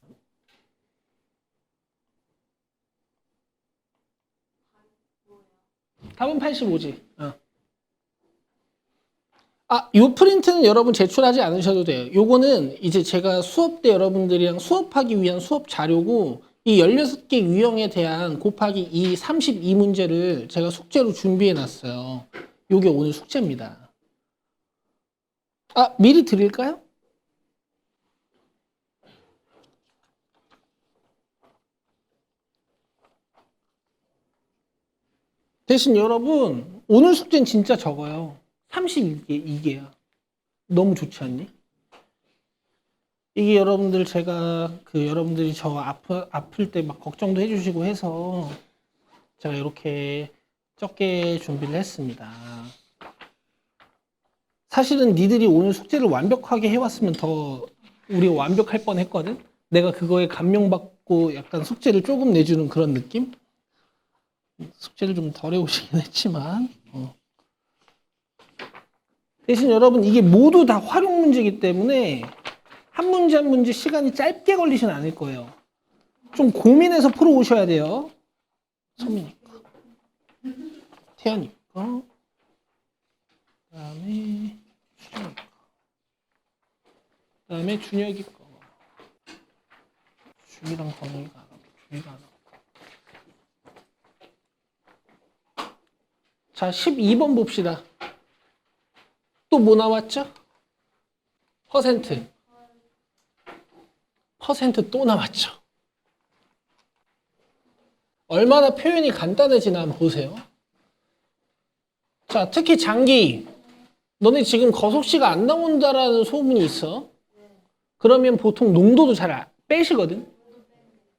답은 85지. 요 프린트는 여러분 제출하지 않으셔도 돼요. 요거는 이제 제가 수업 때 여러분들이랑 수업하기 위한 수업 자료고, 이 16개 유형에 대한 곱하기 이 32문제를 제가 숙제로 준비해 놨어요. 요게 오늘 숙제입니다. 미리 드릴까요? 대신 여러분, 오늘 숙제는 진짜 적어요. 32개야. 너무 좋지 않니? 이게 여러분들 제가 여러분들이 저 아플 때 막 걱정도 해주시고 해서 제가 이렇게 적게 준비를 했습니다. 사실은 니들이 오늘 숙제를 완벽하게 해왔으면 더 우리가 완벽할 뻔했거든. 내가 그거에 감명받고 약간 숙제를 조금 내주는 그런 느낌? 숙제를 좀 덜 해오시긴 했지만 대신 여러분 이게 모두 다 활용 문제이기 때문에 한 문제 한 문제 시간이 짧게 걸리진 않을 거예요. 좀 고민해서 풀어오셔야 돼요. 선미니까. 태연이니까. 그다음에 수정이니까. 그다음에 준혁이 거. 준이랑 건우이가 안 하고 준이가 안 하고. 자, 12번 봅시다. 또 뭐 나왔죠? 퍼센트. 퍼센트 또 나왔죠. 얼마나 표현이 간단해지나 한번 보세요. 자, 특히 장기. 너네 지금 거속시가 안 나온다라는 소문이 있어. 그러면 보통 농도도 잘 빼시거든.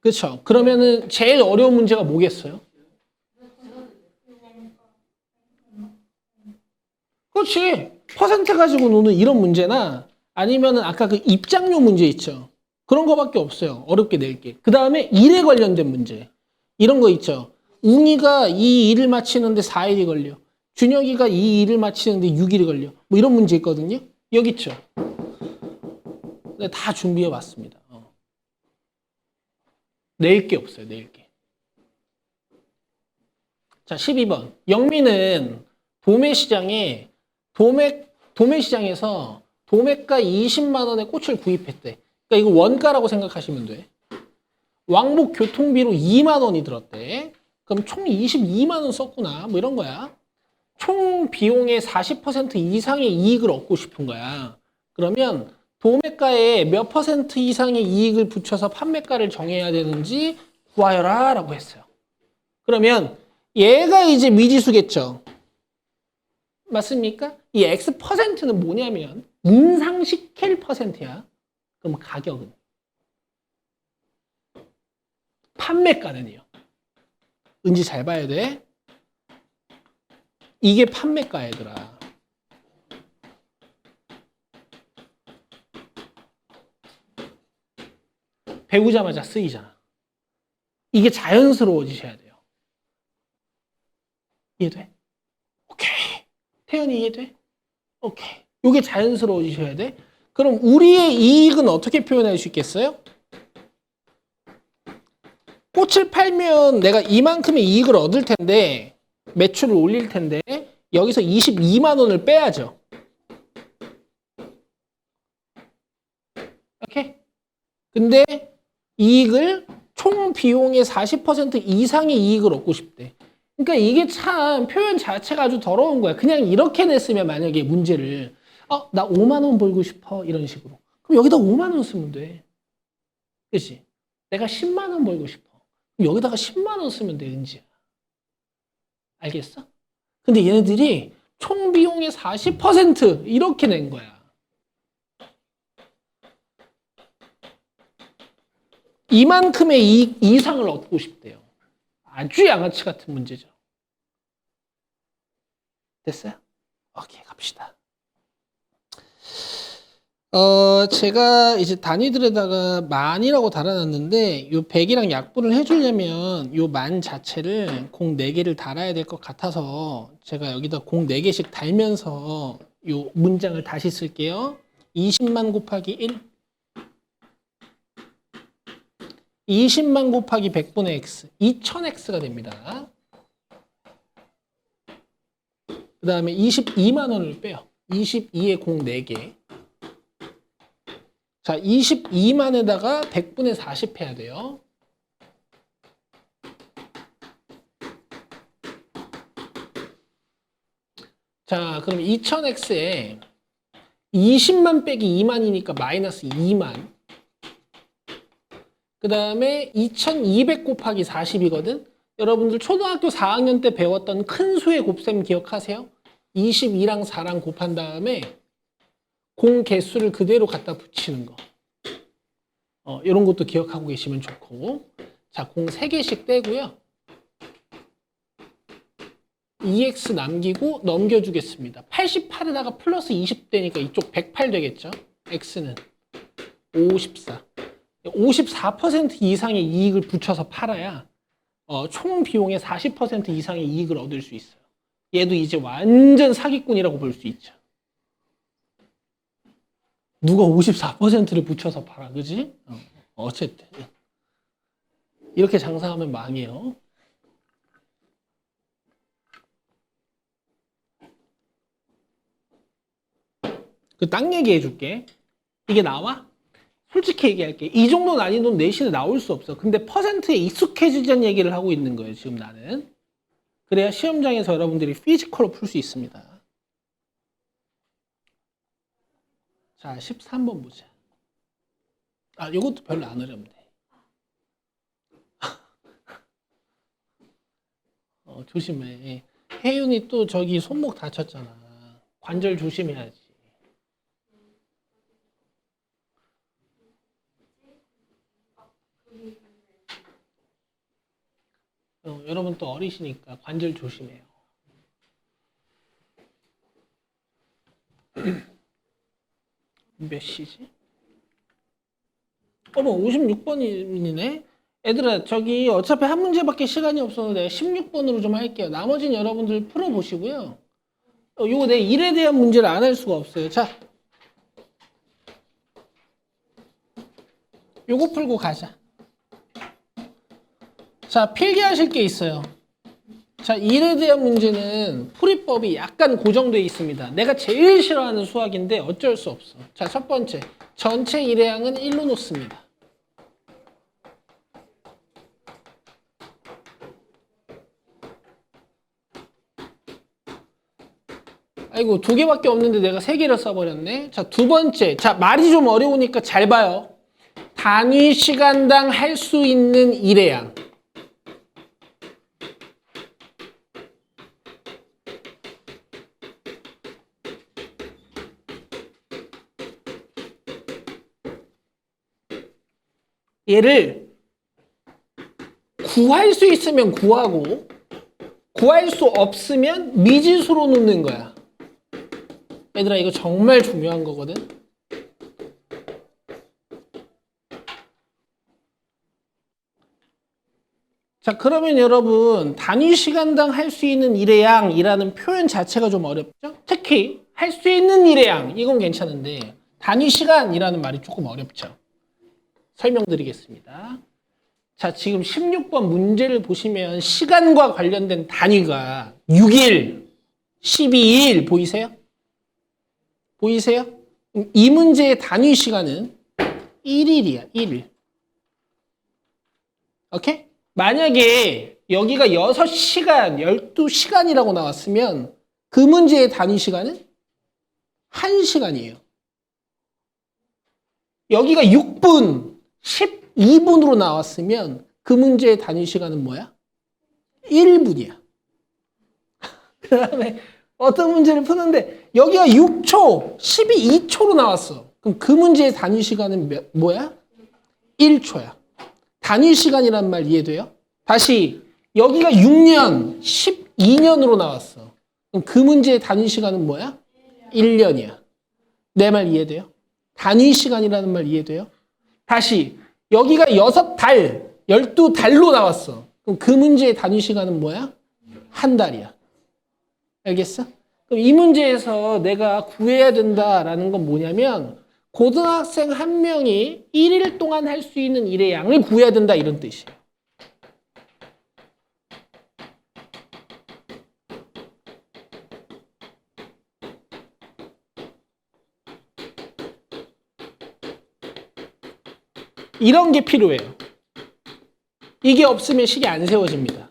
그렇죠? 그러면은 제일 어려운 문제가 뭐겠어요? 그렇지. 퍼센트 가지고 노는 이런 문제나 아니면은 아까 그 입장료 문제 있죠. 그런 거밖에 없어요. 어렵게 낼 게. 그 다음에 일에 관련된 문제. 이런 거 있죠. 웅이가 이 일을 마치는데 4일이 걸려. 준혁이가 이 일을 마치는데 6일이 걸려. 뭐 이런 문제 있거든요. 여기 있죠. 네, 다 준비해 왔습니다. 낼 게 없어요. 낼 게. 자, 12번. 영민은 도매시장에서 도매가 20만 원에 꽃을 구입했대. 그러니까 이거 원가라고 생각하시면 돼. 왕복 교통비로 2만 원이 들었대. 그럼 총 22만 원 썼구나. 뭐 이런 거야. 총 비용의 40% 이상의 이익을 얻고 싶은 거야. 그러면 도매가에 몇 퍼센트 이상의 이익을 붙여서 판매가를 정해야 되는지 구하여라 라고 했어요. 그러면 얘가 이제 미지수겠죠. 맞습니까? 이 X 퍼센트는 뭐냐면 인상시킬 퍼센트야. 그럼 가격은? 판매가는요. 은지 잘 봐야 돼. 이게 판매가 얘들아. 배우자마자 쓰이잖아. 이게 자연스러워지셔야 돼요. 이해돼? 오케이. 태연이 이해돼? 오케이. 이게 자연스러워지셔야 돼. 그럼 우리의 이익은 어떻게 표현할 수 있겠어요? 꽃을 팔면 내가 이만큼의 이익을 얻을 텐데 매출을 올릴 텐데 여기서 22만 원을 빼야죠. 오케이? 근데 이익을 총 비용의 40% 이상의 이익을 얻고 싶대. 그러니까 이게 참 표현 자체가 아주 더러운 거야. 그냥 이렇게 냈으면 만약에 문제를 나 5만 원 벌고 싶어 이런 식으로. 그럼 여기다 5만 원 쓰면 돼. 그렇지? 내가 10만 원 벌고 싶어. 그럼 여기다가 10만 원 쓰면 돼, 은지야. 알겠어? 근데 얘네들이 총 비용의 40% 이렇게 낸 거야. 이만큼의 이익 이상을 얻고 싶대요. 아주 양아치 같은 문제죠. 됐어요? 오케이, 갑시다. 제가 이제 단위들에다가 만이라고 달아놨는데 요 100이랑 약분을 해주려면 요 만 자체를 공 4개를 달아야 될 것 같아서 제가 여기다 공 4개씩 달면서 요 문장을 다시 쓸게요. 20만 곱하기 1 20만 곱하기 100분의 x 2000x가 됩니다. 그 다음에 22만 원을 빼요. 22에 공 4개. 자, 22만에다가 100분의 40 해야 돼요. 자, 그럼 2000x에 20만 빼기 2만이니까 마이너스 2만. 그 다음에 2200 곱하기 40이거든. 여러분들 초등학교 4학년 때 배웠던 큰 수의 곱셈 기억하세요? 22랑 4랑 곱한 다음에 공 개수를 그대로 갖다 붙이는 거. 이런 것도 기억하고 계시면 좋고. 자, 공 3개씩 떼고요. 2x 남기고 넘겨주겠습니다. 88에다가 플러스 20 되니까 이쪽 108 되겠죠? x는 54. 54% 이상의 이익을 붙여서 팔아야 총 비용의 40% 이상의 이익을 얻을 수 있어요. 얘도 이제 완전 사기꾼이라고 볼 수 있죠. 누가 54%를 붙여서 팔아, 그지? 어쨌든 이렇게 장사하면 망해요. 그 딱 얘기해 줄게. 이게 나와? 솔직히 얘기할게. 이 정도 난이도는 내신에 나올 수 없어. 근데 퍼센트에 익숙해지자는 얘기를 하고 있는 거예요, 지금 나는. 그래야 시험장에서 여러분들이 피지컬로 풀 수 있습니다. 자, 13번 보자. 아, 이것도 별로 안 어렵네. 조심해. 혜윤이 또 저기 손목 다쳤잖아. 관절 조심해야지. 여러분 또 어리시니까 관절 조심해요. 몇 시지? 어머, 56번이네? 애들아, 저기 어차피 한 문제밖에 시간이 없어서 내가 16번으로 좀 할게요. 나머지는 여러분들 풀어보시고요. 요거 내 일에 대한 문제를 안 할 수가 없어요. 자, 요거 풀고 가자. 자, 필기하실 게 있어요. 자, 일에 대한 문제는 풀이법이 약간 고정되어 있습니다. 내가 제일 싫어하는 수학인데 어쩔 수 없어. 자, 첫 번째. 전체 일회양은 1로 놓습니다. 아이고, 2개밖에 없는데 내가 3개를 써버렸네. 자, 두 번째. 자, 말이 좀 어려우니까 잘 봐요. 단위 시간당 할 수 있는 일회양. 얘를 구할 수 있으면 구하고 구할 수 없으면 미지수로 놓는 거야. 얘들아, 이거 정말 중요한 거거든. 자, 그러면 여러분 단위 시간당 할 수 있는 일의 양이라는 표현 자체가 좀 어렵죠? 특히 할 수 있는 일의 양 이건 괜찮은데 단위 시간이라는 말이 조금 어렵죠? 설명드리겠습니다. 자, 지금 16번 문제를 보시면 시간과 관련된 단위가 6일, 12일 보이세요? 보이세요? 이 문제의 단위 시간은 1일이야, 1일. 오케이? 만약에 여기가 6시간, 12시간이라고 나왔으면 그 문제의 단위 시간은 1시간이에요. 여기가 6분, 12분으로 나왔으면 그 문제의 단위 시간은 뭐야? 1분이야. 그 다음에 어떤 문제를 푸는데 여기가 6초, 12초로 나왔어. 그럼 그 문제의 단위 시간은 뭐야? 1초야. 단위 시간이란 말 이해돼요? 다시 여기가 6년, 12년으로 나왔어. 그럼 그 문제의 단위 시간은 뭐야? 1년이야. 내 말 이해돼요? 단위 시간이라는 말 이해돼요? 다시 여기가 6달, 12달로 나왔어. 그럼 그 문제의 단위 시간은 뭐야? 한 달이야. 알겠어? 그럼 이 문제에서 내가 구해야 된다라는 건 뭐냐면 고등학생 한 명이 1일 동안 할 수 있는 일의 양을 구해야 된다 이런 뜻이에요. 이런 게 필요해요. 이게 없으면 식이 안 세워집니다.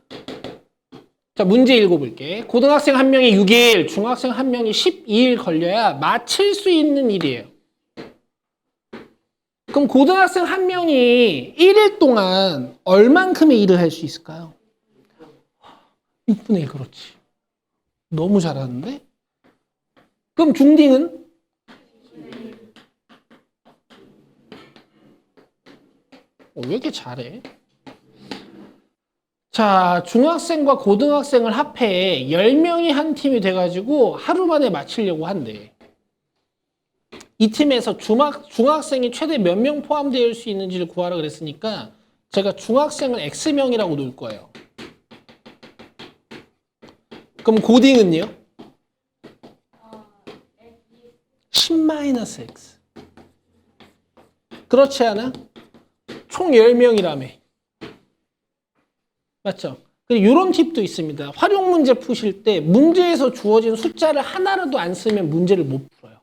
자, 문제 읽어볼게. 고등학생 한 명이 6일, 중학생 한 명이 12일 걸려야 마칠 수 있는 일이에요. 그럼 고등학생 한 명이 1일 동안 얼만큼의 일을 할 수 있을까요? 6분의 1, 그렇지. 너무 잘하는데? 그럼 중딩은? 왜 이렇게 잘해? 자, 중학생과 고등학생을 합해 10명이 한 팀이 돼가지고 하루 만에 마치려고 한대. 이 팀에서 중학생이 최대 몇 명 포함되어 수 있는지를 구하라 그랬으니까 제가 중학생을 X명이라고 놓을 거예요. 그럼 고딩은요? 10-X. 그렇지 않아? 총 10명이라며. 맞죠? 이런 팁도 있습니다. 활용 문제 푸실 때 문제에서 주어진 숫자를 하나라도 안 쓰면 문제를 못 풀어요.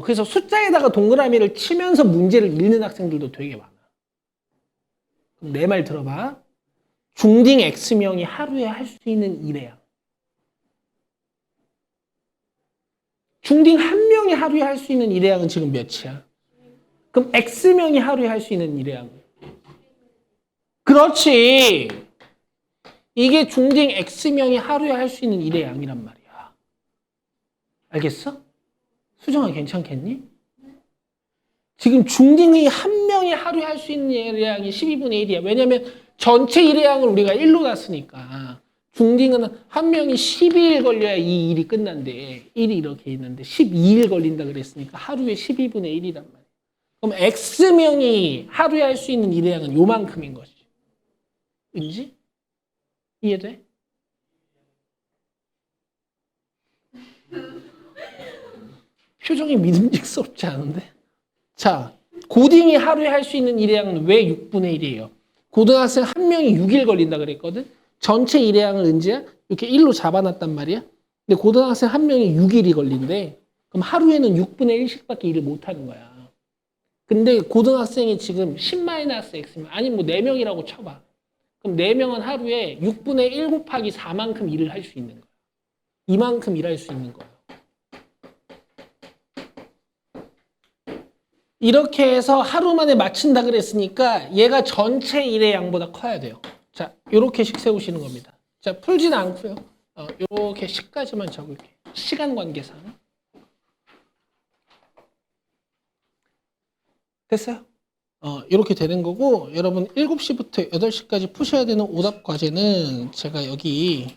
그래서 숫자에다가 동그라미를 치면서 문제를 읽는 학생들도 되게 많아. 내 말 들어봐. 중딩 X명이 하루에 할 수 있는 일회양. 중딩 1명이 하루에 할 수 있는 일회양은 지금 몇이야? 그럼 X명이 하루에 할 수 있는 일회양. 그렇지. 이게 중딩 X명이 하루에 할 수 있는 일회양이란 말이야. 알겠어? 수정아 괜찮겠니? 지금 중딩이 1명이 하루에 할 수 있는 일회양이 12분의 1이야. 왜냐면 전체 일회양을 우리가 1로 놨으니까 중딩은 1명이 12일 걸려야 이 일이 끝난대. 1이 이렇게 있는데 12일 걸린다 그랬으니까 하루에 12분의 1이란 말이야. 그럼 X명이 하루에 할 수 있는 일회양은 요만큼인 거지. 은지? 이해돼? 표정이 믿음직스럽지 않은데? 자, 고딩이 하루에 할 수 있는 일회양은 왜 6분의 1이에요? 고등학생 1명이 6일 걸린다 그랬거든? 전체 일회양을 은지야? 이렇게 1로 잡아놨단 말이야? 근데 고등학생 1명이 6일이 걸린대. 그럼 하루에는 6분의 1씩밖에 일을 못하는 거야. 근데 고등학생이 지금 10-x면 아니 뭐 4명이라고 쳐봐. 그럼 4명은 하루에 6분의 1 곱하기 4만큼 일을 할 수 있는 거야. 이만큼 일할 수 있는 거야. 이렇게 해서 하루 만에 맞춘다 그랬으니까 얘가 전체 일의 양보다 커야 돼요. 자, 요렇게씩 세우시는 겁니다. 자, 풀지는 않고요. 요렇게 10까지만 적을게요. 시간 관계상. 됐어요? 이렇게 되는 거고, 여러분 7시부터 8시까지 푸셔야 되는 오답 과제는 제가 여기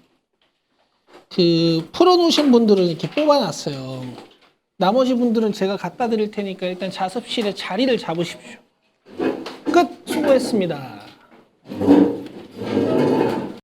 풀어놓으신 분들은 이렇게 뽑아놨어요. 나머지 분들은 제가 갖다 드릴 테니까 일단 자습실에 자리를 잡으십시오. 끝! 수고했습니다.